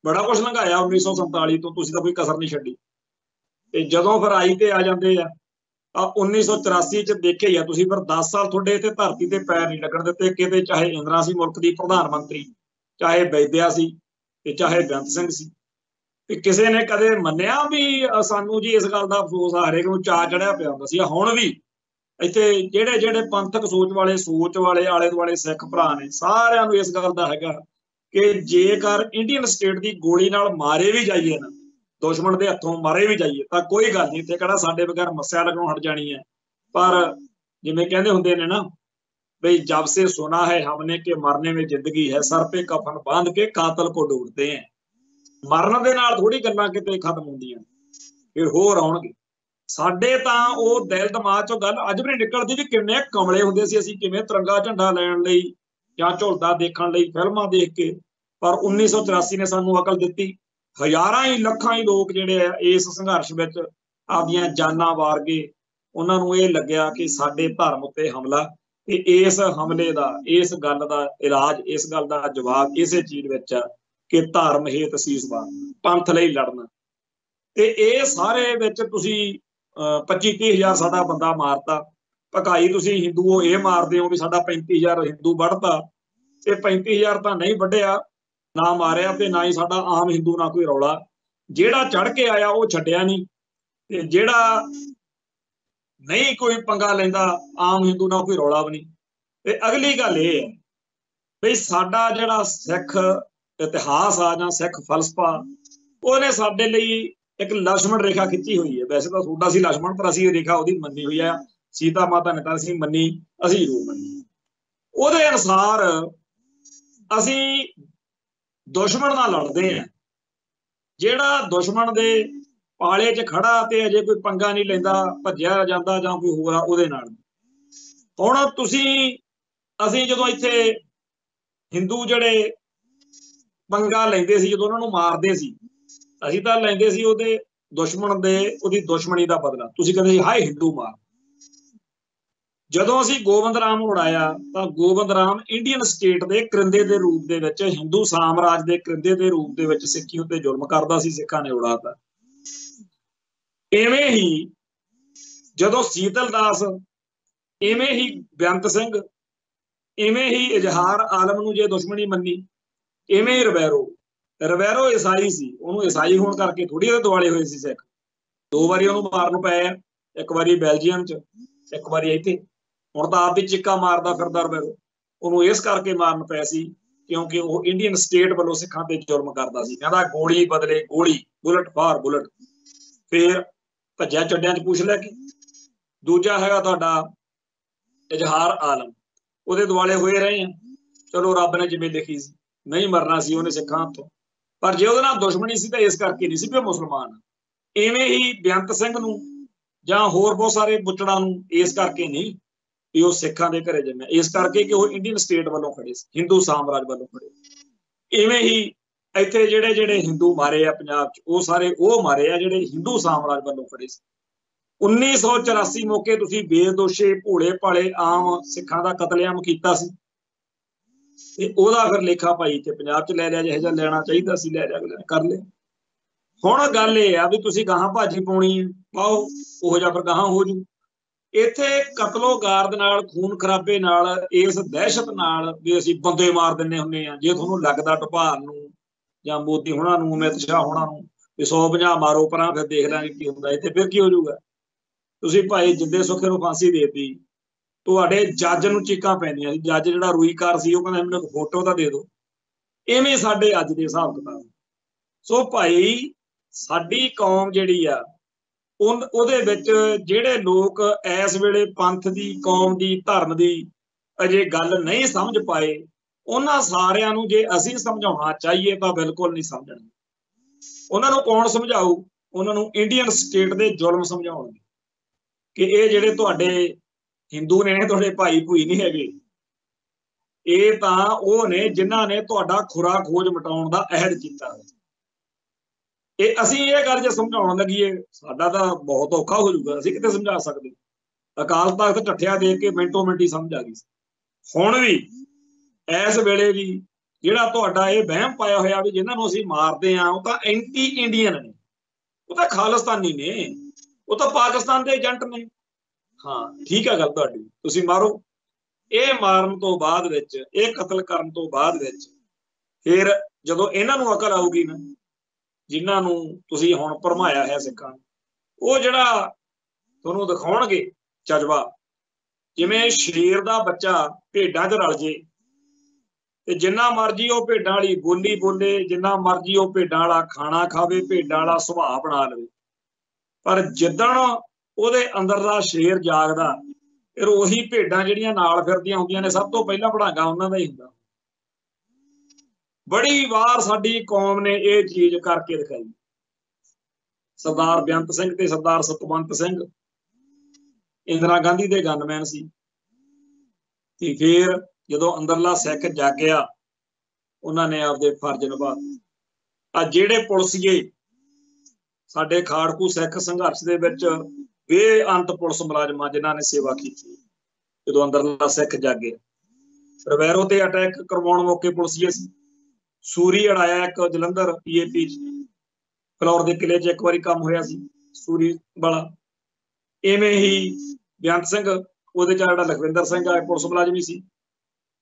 ਬੜਾ ਕੁਝ ਲੰਘਾਇਆ 1947 ਤੋਂ, ਤੁਸੀਂ ਤਾਂ ਕੋਈ ਕਸਰ ਨਹੀਂ ਛੱਡੀ। ਤੇ ਜਦੋਂ ਫਿਰ ਆਈ ਤੇ ਆ ਜਾਂਦੇ ਆ ਤਾਂ 1984 ਚ ਦੇਖਿਆ ਹੀ ਆ ਤੁਸੀਂ, ਫਿਰ 10 ਸਾਲ ਤੁਹਾਡੇ ਇੱਥੇ ਧਰਤੀ ਤੇ ਪੈਰ ਨਹੀਂ ਲੱਗਣ ਦਿੱਤੇ ਕਿਤੇ, ਚਾਹੇ ਇੰਦਰਾ ਸੀ ਮੁਲਕ ਦੀ ਪ੍ਰਧਾਨ ਮੰਤਰੀ, ਚਾਹੇ ਬੈਦਿਆ ਸੀ ਤੇ ਚਾਹੇ ਬੇਅੰਤ ਸਿੰਘ ਸੀ। ਤੇ ਕਿਸੇ ਨੇ ਕਦੇ ਮੰਨਿਆ ਵੀ ਸਾਨੂੰ ਜੀ ਇਸ ਗੱਲ ਦਾ ਅਫਸੋਸ ਆ, ਹਰੇਕ ਨੂੰ ਚਾਅ ਚੜਿਆ ਪਿਆ ਹੁੰਦਾ ਸੀ। ਹੁਣ ਵੀ ਇੱਥੇ ਜਿਹੜੇ ਜਿਹੜੇ ਪੰਥਕ ਸੋਚ ਵਾਲੇ ਆਲੇ ਦੁਆਲੇ ਸਿੱਖ ਭਰਾ ਨੇ, ਸਾਰਿਆਂ ਨੂੰ ਇਸ ਗੱਲ ਦਾ ਹੈਗਾ ਕਿ ਜੇਕਰ ਇੰਡੀਅਨ ਸਟੇਟ ਦੀ ਗੋਲੀ ਨਾਲ ਮਾਰੇ ਵੀ ਜਾਈਏ ਨਾ, ਦੁਸ਼ਮਣ ਦੇ ਹੱਥੋਂ ਮਾਰੇ ਵੀ ਜਾਈਏ ਤਾਂ ਕੋਈ ਗੱਲ ਨਹੀਂ, ਇੱਥੇ ਕਿਹੜਾ ਸਾਡੇ ਬਗੈਰ ਮੱਸਿਆ ਲੱਗਣੋਂ ਹਟ ਜਾਣੀ ਹੈ। ਪਰ ਜਿਵੇਂ ਕਹਿੰਦੇ ਹੁੰਦੇ ਨੇ ਨਾ ਬਈ, ਜਬ ਸੇ ਸੁਨਾ ਹੈ ਹਮਨੇ ਕਿ ਮਰਨੇ ਵਿੱਚ ਜ਼ਿੰਦਗੀ ਹੈ, ਸਰ ਪੇ ਕਫਨ ਬਾਂਧ ਕੇ ਕਾਤਲ ਕੋ ਢੂੰढते हैं। ਮਰਨ ਦੇ ਨਾਲ ਥੋੜੀ ਗੱਲਾਂ ਕਿਤੇ ਖਤਮ ਹੁੰਦੀਆਂ, ਫਿਰ ਹੋਰ ਆਉਣਗੇ। ਸਾਡੇ ਤਾਂ ਉਹ ਦਿਲ ਦਿਮਾਗ ਚੋਂ ਗੱਲ ਅੱਜ ਵੀ ਨਹੀਂ ਨਿਕਲਦੀ ਵੀ ਕਿੰਨੇ ਕਮਲੇ ਹੁੰਦੇ ਸੀ ਅਸੀਂ, ਕਿਵੇਂ ਤਿਰੰਗਾ ਝੰਡਾ ਲੈਣ ਲਈ ਜਾਂ ਝੁਲਦਾ ਦੇਖਣ ਲਈ ਫਿਲਮਾਂ ਦੇਖ ਕੇ। ਪਰ 1984 ਨੇ ਸਾਨੂੰ ਅਕਲ ਦਿੱਤੀ। ਹਜ਼ਾਰਾਂ ਹੀ ਲੱਖਾਂ ਹੀ ਲੋਕ ਜਿਹੜੇ ਆ ਇਸ ਸੰਘਰਸ਼ ਵਿੱਚ ਆਪਦੀਆਂ ਜਾਨਾਂ ਵਾਰ ਗਏ। ਉਹਨਾਂ ਨੂੰ ਇਹ ਲੱਗਿਆ ਕਿ ਸਾਡੇ ਧਰਮ ਉੱਤੇ ਹਮਲਾ, ਤੇ ਇਸ ਹਮਲੇ ਦਾ, ਇਸ ਗੱਲ ਦਾ ਇਲਾਜ, ਇਸ ਗੱਲ ਦਾ ਜਵਾਬ ਇਸੇ ਚੀਜ਼ ਵਿੱਚ ਆ ਕਿ ਧਰਮ ਹੇਤ ਸੀਸ ਵਾਰਨਾ, ਪੰਥ ਲਈ ਲੜਨਾ। ਤੇ ਇਹ ਸਾਰੇ ਵਿੱਚ ਤੁਸੀਂ 25-30 ਹਜ਼ਾਰ ਸਾਡਾ ਬੰਦਾ ਮਾਰਤਾ। ਭਕਾਈ ਤੁਸੀਂ ਹਿੰਦੂਓ ਇਹ ਮਾਰਦੇ ਹੋ ਵੀ ਸਾਡਾ 35,000 ਹਿੰਦੂ ਵੱਢਤਾ, ਤੇ 35,000 ਤਾਂ ਨਹੀਂ ਵੱਢਿਆ ਨਾ ਮਾਰਿਆ, ਤੇ ਨਾ ਹੀ ਸਾਡਾ ਆਮ ਹਿੰਦੂ ਨਾ ਕੋਈ ਰੌਲਾ। ਜਿਹੜਾ ਚੜ ਕੇ ਆਇਆ ਉਹ ਛੱਡਿਆ ਨਹੀਂ, ਤੇ ਜਿਹੜਾ ਨਹੀਂ ਕੋਈ ਪੰਗਾ ਲੈਂਦਾ ਆਮ ਹਿੰਦੂ ਨਾਲ ਕੋਈ ਰੌਲਾ ਵੀ ਨਹੀਂ। ਤੇ ਅਗਲੀ ਗੱਲ ਇਹ ਹੈ ਬਈ ਸਾਡਾ ਜਿਹੜਾ ਸਿੱਖ ਇਤਿਹਾਸ ਆ ਜਾਂ ਸਿੱਖ ਫਲਸਫਾ, ਉਹਨੇ ਸਾਡੇ ਲਈ ਇੱਕ ਲਕਸ਼ਮਣ ਰੇਖਾ ਖਿੱਚੀ ਹੋਈ ਹੈ। ਵੈਸੇ ਤਾਂ ਤੁਹਾਡਾ ਸੀ ਲਕਸ਼ਮਣ, ਪਰ ਅਸੀਂ ਇਹ ਰੇਖਾ ਉਹਦੀ ਮੰਨੀ ਹੋਈ ਆ। ਸੀਤਾ ਮਾਤਾ ਨੇ ਤਾਂ ਅਸੀਂ ਮੰਨੀ, ਅਸੀਂ ਜ਼ਰੂਰ ਮੰਨੀ। ਉਹਦੇ ਅਨੁਸਾਰ ਅਸੀਂ ਦੁਸ਼ਮਣ ਨਾਲ ਲੜਦੇ ਆ। ਜਿਹੜਾ ਦੁਸ਼ਮਣ ਦੇ ਪਾਲੇ 'ਚ ਖੜਾ ਤੇ ਅਜੇ ਕੋਈ ਪੰਗਾ ਨਹੀਂ ਲੈਂਦਾ, ਭੱਜਿਆ ਜਾਂਦਾ ਜਾਂ ਕੋਈ ਹੋਰ ਆ, ਉਹਦੇ ਨਾਲ। ਹੁਣ ਅਸੀਂ ਜਦੋਂ ਇੱਥੇ ਹਿੰਦੂ ਜਿਹੜੇ ਪੰਗਾ ਲੈਂਦੇ ਸੀ, ਜਦੋਂ ਉਹਨਾਂ ਨੂੰ ਮਾਰਦੇ ਸੀ, ਅਸੀਂ ਤਾਂ ਲੈਂਦੇ ਸੀ ਉਹਦੇ ਦੁਸ਼ਮਣ ਦੇ, ਉਹਦੀ ਦੁਸ਼ਮਣੀ ਦਾ ਬਦਲਾ। ਤੁਸੀਂ ਕਹਿੰਦੇ ਸੀ ਹਾਏ ਹਿੰਦੂ ਮਾਰ। ਜਦੋਂ ਅਸੀਂ ਗੋਬਿੰਦ ਰਾਮ ਨੂੰ ਉਡਾਇਆ ਤਾਂ ਗੋਬਿੰਦ ਰਾਮ ਇੰਡੀਅਨ ਸਟੇਟ ਦੇ ਕਰਿੰਦੇ ਦੇ ਰੂਪ ਦੇ ਵਿੱਚ, ਹਿੰਦੂ ਸਾਮਰਾਜ ਦੇ ਕਰਿੰਦੇ ਦੇ ਰੂਪ ਦੇ ਵਿੱਚ ਸਿੱਖੀ ਉੱਤੇ ਜ਼ੁਲਮ ਕਰਦਾ ਸੀ, ਸਿੱਖਾਂ ਨੇ ਉਡਾਤਾ। ਇਵੇਂ ਹੀ ਜਦੋਂ ਸੀਤਲ ਦਾਸ, ਇਵੇਂ ਹੀ ਬੇਅੰਤ ਸਿੰਘ, ਇਵੇਂ ਹੀ ਇਜ਼ਹਾਰ ਆਲਮ ਨੂੰ ਜੇ ਦੁਸ਼ਮਣੀ ਮੰਨੀ, ਇਵੇਂ ਹੀ ਰਵੈਰੋ ਈਸਾਈ ਸੀ, ਉਹਨੂੰ ਈਸਾਈ ਹੋਣ ਕਰਕੇ ਥੋੜੀ ਉਹਦੇ ਦੁਆਲੇ ਹੋਏ ਸੀ ਸਿੱਖ। 2 ਵਾਰੀ ਉਹਨੂੰ ਮਾਰਨ ਨੂੰ ਪਏ ਆ, ਇੱਕ ਵਾਰੀ ਬੈਲਜੀਅਮ 'ਚ, ਇੱਕ ਵਾਰੀ ਇੱਥੇ। ਹੁਣ ਤਾਂ ਆਪ ਵੀ ਚਿੱਕਾ ਮਾਰਦਾ ਫਿਰਦਾ ਰਵੈਰੋ। ਉਹਨੂੰ ਇਸ ਕਰਕੇ ਮਾਰਨ ਪਏ ਸੀ ਕਿਉਂਕਿ ਉਹ ਇੰਡੀਅਨ ਸਟੇਟ ਵੱਲੋਂ ਸਿੱਖਾਂ ਤੇ ਜ਼ੁਲਮ ਕਰਦਾ ਸੀ। ਕਹਿੰਦਾ ਗੋਲੀ ਬਦਲੇ ਗੋਲੀ, ਬੁਲਟ ਫਾਰ ਬੁਲਟ। ਫਿਰ ਭੱਜਿਆ ਚੱਡਿਆਂ 'ਚ ਪੁੱਛ ਲੈ ਕੇ। ਦੂਜਾ ਹੈਗਾ ਤੁਹਾਡਾ ਇਜ਼ਹਾਰ ਆਲਮ, ਉਹਦੇ ਦੁਆਲੇ ਹੋਏ ਰਹੇ ਆ। ਚਲੋ ਰੱਬ ਨੇ ਜਿਵੇਂ ਲਿਖੀ ਸੀ, ਨਹੀਂ ਮਰਨਾ ਸੀ ਉਹਨੇ ਸਿੱਖਾਂ ਹੱਥੋਂ, ਪਰ ਜੇ ਉਹਦੇ ਨਾਲ ਦੁਸ਼ਮਣੀ ਸੀ ਤਾਂ ਇਸ ਕਰਕੇ ਨਹੀਂ ਸੀ ਵੀ ਉਹ ਮੁਸਲਮਾਨ। ਇਵੇਂ ਹੀ ਬੇਅੰਤ ਸਿੰਘ ਨੂੰ ਜਾਂ ਹੋਰ ਬਹੁਤ ਸਾਰੇ ਬੁੱਚੜਾਂ ਨੂੰ ਇਸ ਕਰਕੇ ਨਹੀਂ ਵੀ ਉਹ ਸਿੱਖਾਂ ਦੇ ਘਰੇ ਜੰਮਿਆ, ਇਸ ਕਰਕੇ ਕਿ ਉਹ ਇੰਡੀਅਨ ਸਟੇਟ ਵੱਲੋਂ ਖੜੇ ਸੀ, ਹਿੰਦੂ ਸਾਮਰਾਜ ਵੱਲੋਂ ਖੜੇ। ਇਵੇਂ ਹੀ ਇੱਥੇ ਜਿਹੜੇ ਹਿੰਦੂ ਮਾਰੇ ਆ ਪੰਜਾਬ 'ਚ, ਉਹ ਸਾਰੇ ਉਹ ਮਾਰੇ ਆ ਜਿਹੜੇ ਹਿੰਦੂ ਸਾਮਰਾਜ ਵੱਲੋਂ ਖੜੇ ਸੀ। 1984 ਮੌਕੇ ਤੁਸੀਂ ਬੇਦੋਸ਼ੇ ਭੋਲੇ ਭਾਲੇ ਆਮ ਸਿੱਖਾਂ ਦਾ ਕਤਲੇਆਮ ਕੀਤਾ ਸੀ, ਤੇ ਉਹਦਾ ਫਿਰ ਲੇਖਾ ਭਾਈ ਤੇ ਪੰਜਾਬ 'ਚ ਲੈ ਲਿਆ, ਜਿਹੋ ਜਿਹਾ ਲੈਣਾ ਚਾਹੀਦਾ ਸੀ ਲੈ ਲਿਆ, ਅਗਲੇ ਨੇ ਕਰ ਲਿਆ। ਹੁਣ ਗੱਲ ਇਹ ਆ ਵੀ ਤੁਸੀਂ ਗਾਹਾਂ ਭਾਜੀ ਪਾਉਣੀ ਹੈ, ਪਾਓ, ਉਹੋ ਜਿਹਾ ਫਿਰ ਗਾਹਾਂ ਹੋ ਜੂ। ਇੱਥੇ ਕਤਲੋ ਗਾਰਦ ਨਾਲ, ਖੂਨ ਖਰਾਬੇ ਨਾਲ, ਇਸ ਦਹਿਸ਼ਤ ਨਾਲ ਵੀ ਅਸੀਂ ਬੰਦੇ ਮਾਰ ਦਿੰਦੇ ਹੁੰਦੇ ਆ। ਜੇ ਤੁਹਾਨੂੰ ਲੱਗਦਾ ਢਪਾਲ ਨੂੰ ਜਾਂ ਮੋਦੀ ਹੋਣਾ ਨੂੰ, ਅਮਿਤ ਸ਼ਾਹ ਹੋਣਾ ਨੂੰ ਵੀ 150 ਮਾਰੋ ਪਰਾਂ, ਫਿਰ ਦੇਖ ਲਾਂਗੇ ਕੀ ਹੁੰਦਾ। ਇੱਥੇ ਫਿਰ ਕੀ ਹੋ ਜਾਊਗਾ? ਤੁਸੀਂ ਭਾਈ ਜਿੰਦੇ ਸੁੱਖੇ ਨੂੰ ਫਾਂਸੀ ਦੇਤੀ, ਤੁਹਾਡੇ ਜੱਜ ਨੂੰ ਚੀਕਾਂ ਪੈਂਦੀਆਂ ਸੀ। ਜੱਜ ਜਿਹੜਾ ਰੂਈਕਾਰ ਸੀ ਉਹ ਕਹਿੰਦਾ ਮੈਨੂੰ ਫੋਟੋ ਤਾਂ ਦੇ ਦਿਓ। ਇਵੇਂ ਸਾਡੇ ਅੱਜ ਦੇ ਹਿਸਾਬ ਕਿਤਾਬ। ਸੋ ਭਾਈ ਸਾਡੀ ਕੌਮ ਜਿਹੜੀ ਆ, ਉਹਦੇ ਵਿੱਚ ਜਿਹੜੇ ਲੋਕ ਇਸ ਵੇਲੇ ਪੰਥ ਦੀ, ਕੌਮ ਦੀ, ਧਰਮ ਦੀ ਅਜੇ ਗੱਲ ਨਹੀਂ ਸਮਝ ਪਾਏ, ਉਹਨਾਂ ਸਾਰਿਆਂ ਨੂੰ ਜੇ ਅਸੀਂ ਸਮਝਾਉਣਾ ਚਾਹੀਏ ਤਾਂ ਬਿਲਕੁਲ ਨਹੀਂ ਸਮਝਣਗੇ। ਉਹਨਾਂ ਨੂੰ ਕੌਣ ਸਮਝਾਊ? ਉਹਨਾਂ ਨੂੰ ਇੰਡੀਅਨ ਸਟੇਟ ਦੇ ਜ਼ੁਲਮ ਸਮਝਾਉਣਗੇ ਕਿ ਇਹ ਜਿਹੜੇ ਤੁਹਾਡੇ ਹਿੰਦੂ ਨੇ, ਤੁਹਾਡੇ ਭਾਈ ਭੂਈ ਨਹੀਂ ਹੈਗੇ, ਇਹ ਤਾਂ ਉਹ ਨੇ ਜਿਨ੍ਹਾਂ ਨੇ ਤੁਹਾਡਾ ਖੁਰਾ ਖੋਜ ਮਿਟਾਉਣ ਦਾ ਅਹਿਦ ਕੀਤਾ। ਇਹ ਅਸੀਂ ਇਹ ਗੱਲ ਜੇ ਸਮਝਾਉਣ ਲੱਗੀਏ ਸਾਡਾ ਤਾਂ ਬਹੁਤ ਔਖਾ ਹੋ ਜਾਊਗਾ। ਅਸੀਂ ਕਿਤੇ ਸਮਝਾ ਸਕਦੇ? ਅਕਾਲ ਤਖਤ ਢੱਠਿਆ ਦੇਖ ਕੇ ਮਿੰਟੋ ਮਿੰਟੀ ਸਮਝ ਆ ਗਈ। ਹੁਣ ਵੀ ਇਸ ਵੇਲੇ ਵੀ ਜਿਹੜਾ ਤੁਹਾਡਾ ਇਹ ਵਹਿਮ ਪਾਇਆ ਹੋਇਆ ਵੀ ਜਿਨ੍ਹਾਂ ਨੂੰ ਅਸੀਂ ਮਾਰਦੇ ਹਾਂ ਉਹ ਤਾਂ ਐਂਟੀ ਇੰਡੀਅਨ ਨੇ, ਉਹ ਤਾਂ ਖਾਲਿਸਤਾਨੀ ਨੇ, ਉਹ ਤਾਂ ਪਾਕਿਸਤਾਨ ਦੇ ਏਜੰਟ ਨੇ। ਹਾਂ ਠੀਕ ਹੈ ਗੱਲ ਤੁਹਾਡੀ, ਤੁਸੀਂ ਮਾਰੋ। ਇਹ ਮਾਰਨ ਤੋਂ ਬਾਅਦ ਵਿੱਚ, ਇਹ ਕਤਲ ਕਰਨ ਤੋਂ ਬਾਅਦ ਵਿੱਚ ਫਿਰ ਜਦੋਂ ਇਹਨਾਂ ਨੂੰ ਅਕਲ ਆਊਗੀ ਨਾ, ਜਿਨ੍ਹਾਂ ਨੂੰ ਤੁਸੀਂ ਹੁਣ ਭਰਮਾਇਆ ਹੈ ਸਿੱਖਾਂ ਨੂੰ, ਉਹ ਜਿਹੜਾ ਤੁਹਾਨੂੰ ਦਿਖਾਉਣਗੇ ਜਜ਼ਬਾ, ਜਿਵੇਂ ਸ਼ੇਰ ਦਾ ਬੱਚਾ ਭੇਡਾਂ 'ਚ ਰਲ ਜੇ ਤੇ ਜਿੰਨਾ ਮਰਜੀ ਉਹ ਭੇਡਾਂ ਵਾਲੀ ਬੋਲੀ ਬੋਲੇ, ਜਿੰਨਾ ਮਰਜੀ ਉਹ ਭੇਡਾਂ ਵਾਲਾ ਖਾਣਾ ਖਾਵੇ, ਭੇਡਾਂ ਵਾਲਾ ਸੁਭਾਅ ਬਣਾ ਲਵੇ, ਪਰ ਜਿੱਦਣ ਉਹਦੇ ਅੰਦਰ ਦਾ ਸ਼ੇਰ ਜਾਗਦਾ ਫਿਰ ਉਹੀ ਭੇਡਾਂ ਜਿਹੜੀਆਂ ਨਾਲ ਫਿਰਦੀਆਂ ਹੁੰਦੀਆਂ ਨੇ ਸਭ ਤੋਂ ਪਹਿਲਾਂ ਭੜਾਂਗਾ ਉਹਨਾਂ ਦਾ ਹੀ ਹੁੰਦਾ। ਬੜੀ ਵਾਰ ਸਾਡੀ ਕੌਮ ਨੇ ਇਹ ਚੀਜ਼ ਕਰਕੇ ਦਿਖਾਈ। ਸਰਦਾਰ ਬੇਅੰਤ ਸਿੰਘ ਤੇ ਸਰਦਾਰ ਸਤਵੰਤ ਸਿੰਘ ਇੰਦਰਾ ਗਾਂਧੀ ਦੇ ਗਨਮੈਨ ਸੀ, ਤੇ ਫਿਰ ਜਦੋਂ ਅੰਦਰਲਾ ਸਿੱਖ ਜਾਗਿਆ ਉਹਨਾਂ ਨੇ ਆਪਦੇ ਫਰਜ਼ ਨਿਭਾਏ। ਆ ਜਿਹੜੇ ਪੁਲਿਸੀਏ ਸਾਡੇ ਖਾੜਕੂ ਸਿੱਖ ਸੰਘਰਸ਼ ਦੇ ਵਿੱਚ ਬੇਅੰਤ ਪੁਲਿਸ ਮੁਲਾਜ਼ਮਾਂ ਜਿਨ੍ਹਾਂ ਨੇ ਸੇਵਾ ਕੀਤੀ, ਜਦੋਂ ਅੰਦਰਲਾ ਸਿੱਖ ਜਾਗੇ, ਰਵੈਰੋ ਤੇ ਅਟੈਕ ਕਰਵਾਉਣ ਮੌਕੇ ਪੁਲਿਸੀਏ ਸੀ। ਸੂਰੀ ਅੜਾਇਆ ਇੱਕ ਜਲੰਧਰ PAP ਫਲੌਰ ਦੇ ਕਿਲੇ 'ਚ ਇੱਕ ਵਾਰੀ ਕੰਮ ਹੋਇਆ ਸੀ ਸੂਰੀ ਵਾਲਾ। ਇਵੇਂ ਹੀ ਬੇਅੰਤ ਸਿੰਘ, ਉਹਦੇ 'ਚ ਜਿਹੜਾ ਲਖਵਿੰਦਰ ਸਿੰਘ ਆ ਪੁਲਿਸ ਮੁਲਾਜ਼ਮ ਹੀ ਸੀ,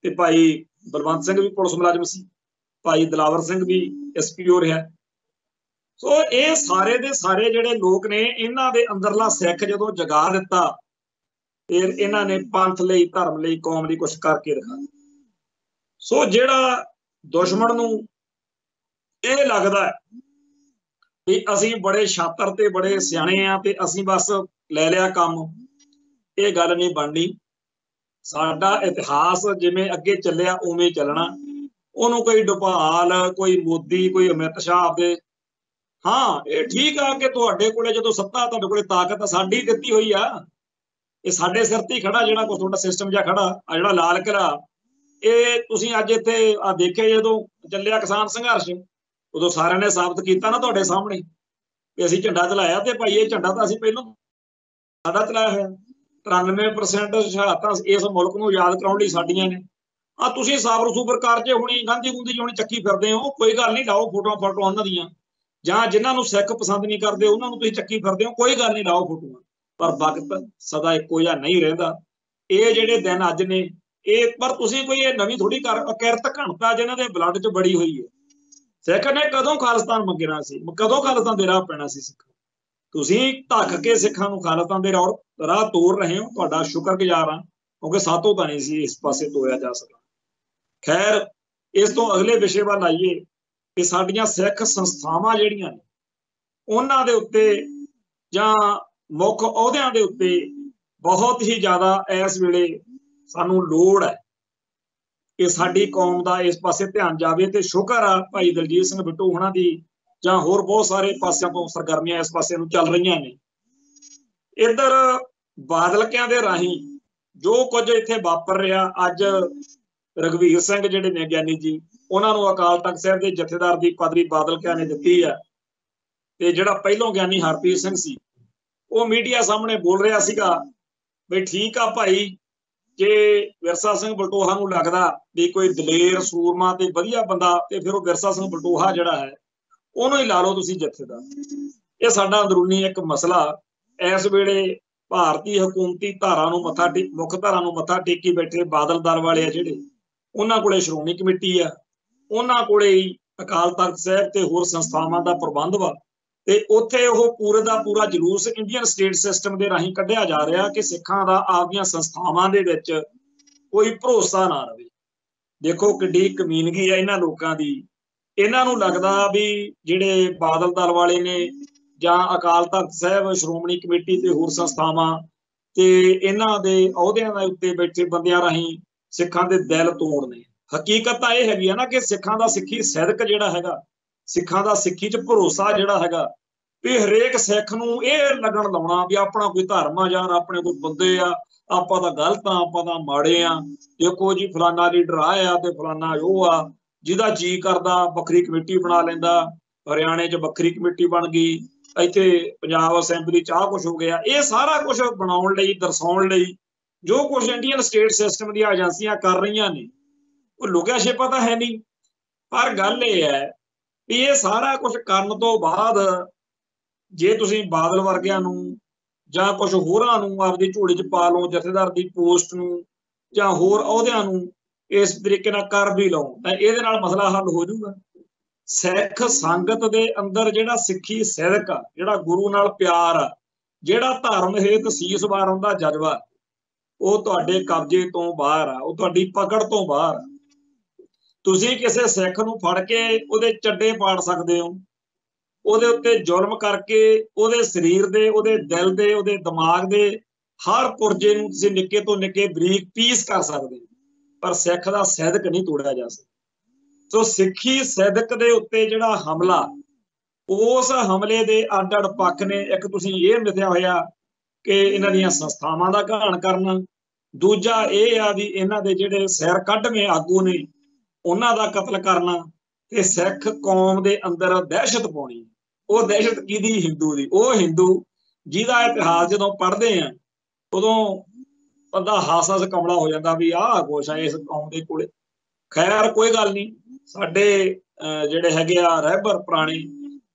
ਤੇ ਭਾਈ ਬਲਵੰਤ ਸਿੰਘ ਵੀ ਪੁਲਿਸ ਮੁਲਾਜ਼ਮ ਸੀ, ਭਾਈ ਦਿਲਾਵਰ ਸਿੰਘ ਵੀ SPO ਰਿਹਾ। ਸੋ ਇਹ ਸਾਰੇ ਦੇ ਸਾਰੇ ਜਿਹੜੇ ਲੋਕ ਨੇ, ਇਹਨਾਂ ਦੇ ਅੰਦਰਲਾ ਸਿੱਖ ਜਦੋਂ ਜਗਾ ਦਿੱਤਾ ਫਿਰ ਇਹਨਾਂ ਨੇ ਪੰਥ ਲਈ, ਧਰਮ ਲਈ, ਕੌਮ ਲਈ ਕੁਛ ਕਰਕੇ ਦਿਖਾਇਆ। ਸੋ ਜਿਹੜਾ ਦੁਸ਼ਮਣ ਨੂੰ ਇਹ ਲੱਗਦਾ ਹੈ ਵੀ ਅਸੀਂ ਬੜੇ ਛਾਤਰ ਤੇ ਬੜੇ ਸਿਆਣੇ ਆ ਤੇ ਅਸੀਂ ਬਸ ਲੈ ਲਿਆ ਕੰਮ, ਇਹ ਗੱਲ ਨਹੀਂ ਬਣਨੀ। ਸਾਡਾ ਇਤਿਹਾਸ ਜਿਵੇਂ ਅੱਗੇ ਚੱਲਿਆ ਉਵੇਂ ਚੱਲਣਾ। ਉਹਨੂੰ ਕੋਈ ਡੁਭਾਲ, ਕੋਈ ਮੋਦੀ, ਕੋਈ ਅਮਿਤ ਸ਼ਾਹ ਆਪਦੇ, ਹਾਂ ਇਹ ਠੀਕ ਆ ਕਿ ਤੁਹਾਡੇ ਕੋਲੇ ਜਦੋਂ ਸੱਤਾ, ਤੁਹਾਡੇ ਕੋਲੇ ਤਾਕਤ ਸਾਡੀ ਦਿੱਤੀ ਹੋਈ ਆ, ਇਹ ਸਾਡੇ ਸਿਰ ਤੇ ਹੀ ਖੜਾ ਜਿਹੜਾ ਕੁਛ ਤੁਹਾਡਾ ਸਿਸਟਮ ਜਿਹਾ ਖੜਾ ਆ, ਜਿਹੜਾ ਲਾਲ ਕਿਲ੍ਹਾ, ਇਹ ਤੁਸੀਂ ਅੱਜ ਇੱਥੇ ਆ ਦੇਖੇ ਜਦੋਂ ਚੱਲਿਆ ਕਿਸਾਨ ਸੰਘਰਸ਼, ਉਦੋਂ ਸਾਰਿਆਂ ਨੇ ਸਾਬਤ ਕੀਤਾ ਨਾ ਤੁਹਾਡੇ ਸਾਹਮਣੇ ਵੀ ਅਸੀਂ ਝੰਡਾ ਚਲਾਇਆ, ਤੇ ਭਾਈ ਇਹ ਝੰਡਾ ਤਾਂ ਅਸੀਂ ਪਹਿਲਾਂ ਸਾਡਾ ਚਲਾਇਆ ਹੋਇਆ। 93% ਸ਼ਹਾਦਤਾਂ ਇਸ ਮੁਲਕ ਨੂੰ ਯਾਦ ਕਰਾਉਣ ਲਈ ਸਾਡੀਆਂ ਨੇ। ਆ ਤੁਸੀਂ ਸਾਬਰ ਸੂਬਰ ਕਾਰ 'ਚ ਹੋਣੀ, ਗਾਂਧੀ ਗੁੰਦੀ 'ਚ ਹੋਣੀ ਚੱਕੀ ਫਿਰਦੇ ਹੋ, ਕੋਈ ਗੱਲ ਨਹੀਂ, ਲਾਓ ਫੋਟੋਆਂ ਉਹਨਾਂ ਦੀਆਂ, ਜਾਂ ਜਿਨ੍ਹਾਂ ਨੂੰ ਸਿੱਖ ਪਸੰਦ ਨਹੀਂ ਕਰਦੇ ਉਹਨਾਂ ਨੂੰ ਤੁਸੀਂ ਚੱਕੀ ਫਿਰਦੇ ਹੋ, ਕੋਈ ਗੱਲ ਨਹੀਂ, ਲਾਓ ਫੋਟੋਆਂ, ਪਰ ਵਕਤ ਸਦਾ ਇੱਕੋ ਜਿਹਾ ਨਹੀਂ ਰਹਿੰਦਾ। ਇਹ ਜਿਹੜੇ ਦਿਨ ਅੱਜ ਨੇ ਇਹ, ਪਰ ਤੁਸੀਂ ਕੋਈ ਇਹ ਨਵੀਂ ਥੋੜੀ ਕਿਰਤ ਘਣਤਾ ਜਿਨ੍ਹਾਂ ਦੇ ਬਲੱਡ 'ਚ ਬੜੀ ਹੋਈ ਹੈ। ਸਿੱਖ ਨੇ ਕਦੋਂ ਖਾਲਿਸਤਾਨ ਮੰਗਣਾ ਸੀ, ਕਦੋਂ ਖਾਲਿਸਤਾਨ ਦੇ ਰਾਹ ਪੈਣਾ ਸੀ? ਸਿੱਖ ਤੁਸੀਂ ਧੱਕ ਕੇ ਸਿੱਖਾਂ ਨੂੰ ਖਾਲਿਸਤਾਨ ਦੇ ਰਾਹ ਤੋਰ ਰਹੇ ਹੋ, ਤੁਹਾਡਾ ਸ਼ੁਕਰਗੁਜ਼ਾਰ ਹਾਂ, ਕਿਉਂਕਿ ਸਾਤੋਂ ਤਾਂ ਨਹੀਂ ਸੀ ਇਸ ਪਾਸੇ ਤੋਰਿਆ ਜਾ ਸਕਦਾ। ਖੈਰ, ਇਸ ਤੋਂ ਅਗਲੇ ਵਿਸ਼ੇ ਵੱਲ ਆਈਏ ਕਿ ਸਾਡੀਆਂ ਸਿੱਖ ਸੰਸਥਾਵਾਂ ਜਿਹੜੀਆਂ ਨੇ ਉਹਨਾਂ ਦੇ ਉੱਤੇ ਜਾਂ ਮੁੱਖ ਅਹੁਦਿਆਂ ਦੇ ਉੱਤੇ ਬਹੁਤ ਹੀ ਜ਼ਿਆਦਾ ਇਸ ਵੇਲੇ ਸਾਨੂੰ ਲੋੜ ਹੈ ਕਿ ਸਾਡੀ ਕੌਮ ਦਾ ਇਸ ਪਾਸੇ ਧਿਆਨ ਜਾਵੇ। ਤੇ ਸ਼ੁਕਰ ਆ ਭਾਈ ਦਲਜੀਤ ਸਿੰਘ ਬਿੱਟੂ ਹੋਣਾ ਦੀ ਜਾਂ ਹੋਰ ਬਹੁਤ ਸਾਰੇ ਪਾਸਿਆਂ ਤੋਂ ਸਰਗਰਮੀਆਂ ਇਸ ਪਾਸੇ ਨੂੰ ਚੱਲ ਰਹੀਆਂ ਨੇ। ਇੱਧਰ ਬਾਦਲਕਿਆਂ ਦੇ ਰਾਹੀਂ ਜੋ ਕੁਝ ਇੱਥੇ ਵਾਪਰ ਰਿਹਾ, ਅੱਜ ਰਘਵੀਰ ਸਿੰਘ ਜਿਹੜੇ ਨੇ ਗਿਆਨੀ ਜੀ, ਉਹਨਾਂ ਨੂੰ ਅਕਾਲ ਤਖਤ ਸਾਹਿਬ ਦੇ ਜਥੇਦਾਰ ਦੀ ਪਦਵੀ ਬਾਦਲਕਿਆਂ ਨੇ ਦਿੱਤੀ ਹੈ। ਤੇ ਜਿਹੜਾ ਪਹਿਲੋਂ ਗਿਆਨੀ ਹਰਪ੍ਰੀਤ ਸਿੰਘ ਸੀ ਉਹ ਮੀਡੀਆ ਸਾਹਮਣੇ ਬੋਲ ਰਿਹਾ ਸੀਗਾ ਵੀ ਠੀਕ ਆ ਭਾਈ, ਜੇ ਵਿਰਸਾ ਸਿੰਘ ਬਲਟੋਹਾ ਨੂੰ ਲੱਗਦਾ ਵੀ ਕੋਈ ਦਲੇਰ ਸੂਰਮਾ ਤੇ ਵਧੀਆ ਬੰਦਾ, ਤੇ ਫਿਰ ਉਹ ਵਿਰਸਾ ਸਿੰਘ ਬਲਟੋਹਾ ਜਿਹੜਾ ਹੈ ਉਹਨੂੰ ਹੀ ਲਾ ਲਓ ਤੁਸੀਂ ਜਥੇਦਾਰ। ਇਹ ਸਾਡਾ ਅੰਦਰੂਨੀ ਇੱਕ ਮਸਲਾ ਇਸ ਵੇਲੇ ਭਾਰਤੀ ਹਕੂਮਤੀ ਧਾਰਾ ਨੂੰ ਮੁੱਖ ਧਾਰਾ ਨੂੰ ਮੱਥਾ ਟੇਕੀ ਬੈਠੇ ਬਾਦਲ ਦਲ ਵਾਲੇ ਆ ਜਿਹੜੇ, ਉਹਨਾਂ ਕੋਲੇ ਸ਼੍ਰੋਮਣੀ ਕਮੇਟੀ ਆ, ਉਹਨਾਂ ਕੋਲੇ ਹੀ ਅਕਾਲ ਤਖਤ ਸਾਹਿਬ ਤੇ ਹੋਰ ਸੰਸਥਾਵਾਂ ਦਾ ਪ੍ਰਬੰਧ ਵਾ, ਤੇ ਉੱਥੇ ਉਹ ਪੂਰੇ ਦਾ ਪੂਰਾ ਜਲੂਸ ਇੰਡੀਅਨ ਸਟੇਟ ਸਿਸਟਮ ਦੇ ਰਾਹੀਂ ਕੱਢਿਆ ਜਾ ਰਿਹਾ ਕਿ ਸਿੱਖਾਂ ਦਾ ਆਪਦੀਆਂ ਸੰਸਥਾਵਾਂ ਦੇ ਵਿੱਚ ਕੋਈ ਭਰੋਸਾ ਨਾ ਰਹੇ। ਦੇਖੋ ਕਿੱਡੀ ਕਮੀਨਗੀ ਹੈ ਇਹਨਾਂ ਲੋਕਾਂ ਦੀ। ਇਹਨਾਂ ਨੂੰ ਲੱਗਦਾ ਵੀ ਜਿਹੜੇ ਬਾਦਲ ਦਲ ਵਾਲੇ ਨੇ ਜਾਂ ਅਕਾਲ ਤਖਤ ਸਾਹਿਬ, ਸ਼੍ਰੋਮਣੀ ਕਮੇਟੀ ਤੇ ਹੋਰ ਸੰਸਥਾਵਾਂ ਤੇ ਇਹਨਾਂ ਦੇ ਅਹੁਦਿਆਂ ਦੇ ਉੱਤੇ ਬੈਠੇ ਬੰਦਿਆਂ ਰਾਹੀਂ ਸਿੱਖਾਂ ਦੇ ਦਿਲ ਤੋੜਨੇ, हकीकत तो यह हैगी है ना कि सिखां दा सिक्खी सैदक जिहड़ा हैगा, सिखां दा सिक्खी च भरोसा जिहड़ा हैगा भी हरेक सिख नूं इह लगन लाउणा भी अपना कोई धर्म आ यार, अपने कोई बंदे आ, आपां तां गलत आ, आपां तां माड़े आ, देखो जी फलाना लीडर आया ते फलाना ओह आ, जिहदा जी करदा बखरी कमेटी बना लैंदा, हरियाणे च बखरी कमेटी बन गई, इत्थे पंजाब असैंबली च आ कुछ हो गया। ये सारा कुछ बनाउण लई दर्शाउण लई जो कुछ इंडियन स्टेट सिस्टम दी एजेंसियां कर रहीआं ने ਉਹ ਲੁਕਿਆ ਛਿਪਾ ਤਾਂ है नहीं। पर गल ये है भी ये सारा कुछ करन तो बाद जे तुसीं बादल वर्गिਆਂ ਨੂੰ ਜਾਂ कुछ ਹੋਰਾਂ ਨੂੰ ਆਪਦੀ ਝੋਲੀ 'ਚ ਪਾ ਲਓ, ਜਥੇਦਾਰ ਦੀ ਪੋਸਟ ਨੂੰ ਜਾਂ ਹੋਰ ਅਹੁਦਿਆਂ ਨੂੰ ਇਸ ਤਰੀਕੇ ਨਾਲ ਕਰ ਵੀ ਲਓ ਤਾਂ ਇਹਦੇ ਨਾਲ ਮਸਲਾ ਹੱਲ ਹੋ ਜਾਊਗਾ। ਸਿੱਖ ਸੰਗਤ ਦੇ ਅੰਦਰ ਜਿਹੜਾ ਸਿੱਖੀ ਸਿਦਕ ਆ, ਜਿਹੜਾ ਗੁਰੂ ਨਾਲ ਪਿਆਰ ਆ, ਜਿਹੜਾ ਧਰਮ ਹੇਤ ਸੀਸ ਵਾਰਨ ਦਾ ਜਜ਼ਬਾ, ਉਹ ਤੁਹਾਡੇ ਕਬਜ਼ੇ ਤੋਂ ਬਾਹਰ ਆ, ਉਹ ਤੁਹਾਡੀ ਪਕੜ ਤੋਂ ਬਾਹਰ ਆ। ਤੁਸੀਂ ਕਿਸੇ ਸਿੱਖ ਨੂੰ ਫੜ ਕੇ ਉਹਦੇ ਚੱਡੇ ਪਾੜ ਸਕਦੇ ਹੋ, ਉਹਦੇ ਉੱਤੇ ਜ਼ੁਲਮ ਕਰਕੇ ਉਹਦੇ ਸਰੀਰ ਦੇ, ਉਹਦੇ ਦਿਲ ਦੇ, ਉਹਦੇ ਦਿਮਾਗ ਦੇ ਹਰ ਪੁਰਜੇ ਨੂੰ ਤੁਸੀਂ ਨਿੱਕੇ ਤੋਂ ਨਿੱਕੇ ਬਰੀਕ ਪੀਸ ਕਰ ਸਕਦੇ ਹੋ, ਪਰ ਸਿੱਖ ਦਾ ਸਿਦਕ ਨਹੀਂ ਤੋੜਿਆ ਜਾ ਸਕਦਾ। ਸੋ ਸਿੱਖੀ ਸਿਦਕ ਦੇ ਉੱਤੇ ਜਿਹੜਾ ਹਮਲਾ, ਉਸ ਹਮਲੇ ਦੇ ਅੱਡ ਅੱਡ ਪੱਖ ਨੇ। ਇੱਕ ਤੁਸੀਂ ਇਹ ਮਿਥਿਆ ਹੋਇਆ ਕਿ ਇਹਨਾਂ ਦੀਆਂ ਸੰਸਥਾਵਾਂ ਦਾ ਘਾਣ ਕਰਨਾ, ਦੂਜਾ ਇਹ ਆ ਵੀ ਇਹਨਾਂ ਦੇ ਜਿਹੜੇ ਸਿਰ ਕੱਢਵੇਂ ਆਗੂ ਨੇ ਉਹਨਾਂ ਦਾ ਕਤਲ ਕਰਨਾ, ਤੇ ਸਿੱਖ ਕੌਮ ਦੇ ਅੰਦਰ ਦਹਿਸ਼ਤ ਪਾਉਣੀ। ਉਹ ਦਹਿਸ਼ਤ ਕਿਹਦੀ? ਹਿੰਦੂ ਦੀ। ਉਹ ਹਿੰਦੂ ਜਿਹਦਾ ਇਤਿਹਾਸ ਜਦੋਂ ਪੜ੍ਹਦੇ ਆ ਉਦੋਂ ਬੰਦਾ ਹਾਸ-ਹਾਸ ਕਮਲਾ ਹੋ ਜਾਂਦਾ ਵੀ ਆਹ ਕੁਛ ਆ ਇਸ ਕੌਮ ਦੇ ਕੋਲੇ। ਖੈਰ ਕੋਈ ਗੱਲ ਨਹੀਂ, ਸਾਡੇ ਜਿਹੜੇ ਹੈਗੇ ਆ ਰਹਿਬਰ ਪੁਰਾਣੇ,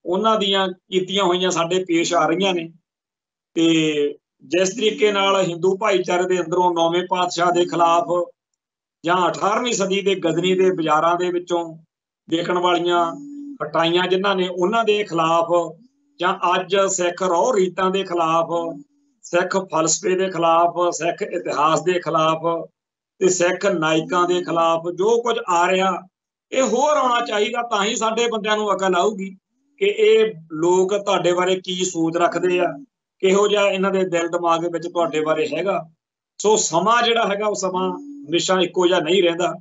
ਉਹਨਾਂ ਦੀਆਂ ਕੀਤੀਆਂ ਹੋਈਆਂ ਸਾਡੇ ਪੇਸ਼ ਆ ਰਹੀਆਂ ਨੇ। ਤੇ ਜਿਸ ਤਰੀਕੇ ਨਾਲ ਹਿੰਦੂ ਭਾਈਚਾਰੇ ਦੇ ਅੰਦਰੋਂ 9ਵੇਂ ਪਾਤਸ਼ਾਹ ਦੇ ਖਿਲਾਫ ਜਾਂ 18ਵੀਂ ਸਦੀ ਦੇ ਗਜ਼ਨੀ ਦੇ ਬਾਜ਼ਾਰਾਂ ਦੇ ਵਿੱਚੋਂ ਦੇਖਣ ਵਾਲੀਆਂ ਹਟਾਈਆਂ ਜਿਨ੍ਹਾਂ ਨੇ, ਉਹਨਾਂ ਦੇ ਖਿਲਾਫ, ਜਾਂ ਅੱਜ ਸਿੱਖ ਰਹੁ ਰੀਤਾਂ ਦੇ ਖਿਲਾਫ, ਸਿੱਖ ਫਲਸਫੇ ਦੇ ਖਿਲਾਫ, ਸਿੱਖ ਇਤਿਹਾਸ ਦੇ ਖਿਲਾਫ ਤੇ ਸਿੱਖ ਨਾਇਕਾਂ ਦੇ ਖਿਲਾਫ ਜੋ ਕੁਝ ਆ ਰਿਹਾ, ਇਹ ਹੋਰ ਆਉਣਾ ਚਾਹੀਦਾ। ਤਾਂ ਹੀ ਸਾਡੇ ਬੰਦਿਆਂ ਨੂੰ ਅਕਲ ਆਊਗੀ ਕਿ ਇਹ ਲੋਕ ਤੁਹਾਡੇ ਬਾਰੇ ਕੀ ਸੋਚ ਰੱਖਦੇ ਆ, ਕਿਹੋ ਜਿਹਾ ਇਹਨਾਂ ਦੇ ਦਿਲ ਦਿਮਾਗ ਵਿੱਚ ਤੁਹਾਡੇ ਬਾਰੇ ਹੈਗਾ। ਸੋ ਸਮਾਂ ਜਿਹੜਾ ਹੈਗਾ ਉਹ ਸਮਾਂ ਹਮੇਸ਼ਾ ਇੱਕੋ ਜਿਹਾ ਨਹੀਂ ਰਹਿੰਦਾ।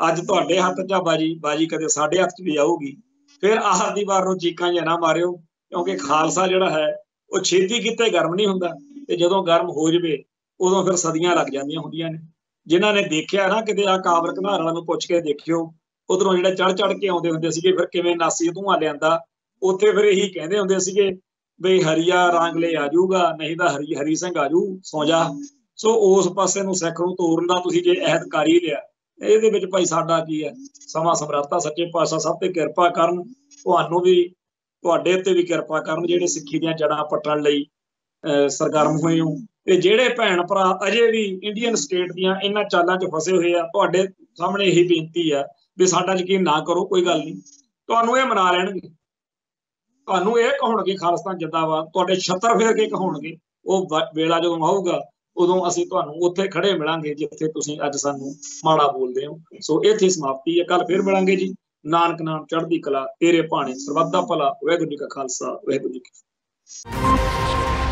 ਅੱਜ ਤੁਹਾਡੇ ਹੱਥ 'ਚ ਆ ਬਾਜੀ, ਬਾਜੀ ਕਦੇ ਸਾਡੇ ਹੱਥ 'ਚ ਵੀ ਆਊਗੀ। ਫਿਰ ਆਹ ਦੀ ਵਾਰ ਨੂੰ ਚੀਕਾਂ ਜਿਹਾ ਨਾ ਮਾਰਿਓ, ਕਿਉਂਕਿ ਖਾਲਸਾ ਜਿਹੜਾ ਹੈ ਉਹ ਛੇਤੀ ਕਿਤੇ ਗਰਮ ਨਹੀਂ ਹੁੰਦਾ, ਤੇ ਜਦੋਂ ਗਰਮ ਹੋ ਜਾਵੇ ਉਦੋਂ ਫਿਰ ਸਦੀਆਂ ਲੱਗ ਜਾਂਦੀਆਂ ਹੁੰਦੀਆਂ ਨੇ। ਜਿਨ੍ਹਾਂ ਨੇ ਦੇਖਿਆ ਨਾ ਕਿਤੇ ਆ ਕਾਬਲ ਘਨਾਰ ਵਾਲਾ ਨੂੰ ਪੁੱਛ ਕੇ ਦੇਖਿਓ, ਉਧਰੋਂ ਜਿਹੜੇ ਚੜ ਕੇ ਆਉਂਦੇ ਹੁੰਦੇ ਸੀਗੇ ਫਿਰ ਕਿਵੇਂ ਨਾਸੀ ਧੂੰਆਂ ਲਿਆਂਦਾ, ਉੱਥੇ ਫਿਰ ਇਹੀ ਕਹਿੰਦੇ ਹੁੰਦੇ ਸੀਗੇ ਬਈ ਹਰੀਆ ਰੰਗ ਲੈ ਆ ਜਾਊਗਾ, ਨਹੀਂ ਤਾਂ ਹਰੀ ਸਿੰਘ ਆਜੂ, ਸੌ ਜਾ। ਸੋ ਉਸ ਪਾਸੇ ਨੂੰ ਸਿੱਖ ਨੂੰ ਤੋਰਨ ਦਾ ਤੁਸੀਂ ਜੇ ਅਹਿਦ ਕਰ ਹੀ ਲਿਆ, ਇਹਦੇ ਵਿੱਚ ਭਾਈ ਸਾਡਾ ਕੀ ਹੈ। ਸਮਾਂ ਸਮਰੱਥਾ ਸੱਚੇ ਪਾਤਸ਼ਾਹ ਸਭ ਤੇ ਕਿਰਪਾ ਕਰਨ, ਤੁਹਾਨੂੰ ਵੀ, ਤੁਹਾਡੇ ਉੱਤੇ ਵੀ ਕਿਰਪਾ ਕਰਨ, ਜਿਹੜੇ ਸਿੱਖੀ ਦੀਆਂ ਜੜ੍ਹਾਂ ਪੱਟਣ ਲਈ ਸਰਗਰਮ ਹੋਏ ਹੋ। ਤੇ ਜਿਹੜੇ ਭੈਣ ਭਰਾ ਅਜੇ ਵੀ ਇੰਡੀਅਨ ਸਟੇਟ ਦੀਆਂ ਇਹਨਾਂ ਚਾਲਾਂ 'ਚ ਫਸੇ ਹੋਏ ਆ, ਤੁਹਾਡੇ ਸਾਹਮਣੇ ਇਹੀ ਬੇਨਤੀ ਆ ਵੀ ਸਾਡਾ ਯਕੀਨ ਨਾ ਕਰੋ, ਕੋਈ ਗੱਲ ਨਹੀਂ, ਤੁਹਾਨੂੰ ਇਹ ਮਨਾ ਲੈਣਗੇ, ਤੁਹਾਨੂੰ ਇਹ ਕਹਾਉਣਗੇ ਖਾਲਿਸਤਾਨ ਜਿੰਦਾਬਾਦ, ਤੁਹਾਡੇ ਛੱਤਰ ਫੇਰ ਕੇ ਕਹਾਉਣਗੇ। ਉਹ ਵੇਲਾ ਜਦੋਂ ਆਊਗਾ ਉਦੋਂ ਅਸੀਂ ਤੁਹਾਨੂੰ ਉੱਥੇ ਖੜੇ ਮਿਲਾਂਗੇ ਜਿੱਥੇ ਤੁਸੀਂ ਅੱਜ ਸਾਨੂੰ ਮਾੜਾ ਬੋਲਦੇ ਹੋ। ਸੋ ਇੱਥੇ ਸਮਾਪਤੀ ਹੈ, ਕੱਲ ਫਿਰ ਮਿਲਾਂਗੇ ਜੀ। ਨਾਨਕ ਨਾਮ ਚੜ੍ਹਦੀ ਕਲਾ, ਤੇਰੇ ਭਾਣੇ ਸਰਬੱਤ ਦਾ ਭਲਾ। ਵਾਹਿਗੁਰੂ ਜੀ ਕਾ ਖਾਲਸਾ, ਵਾਹਿਗੁਰੂ ਜੀ ਕੀ ਫਤਿਹ।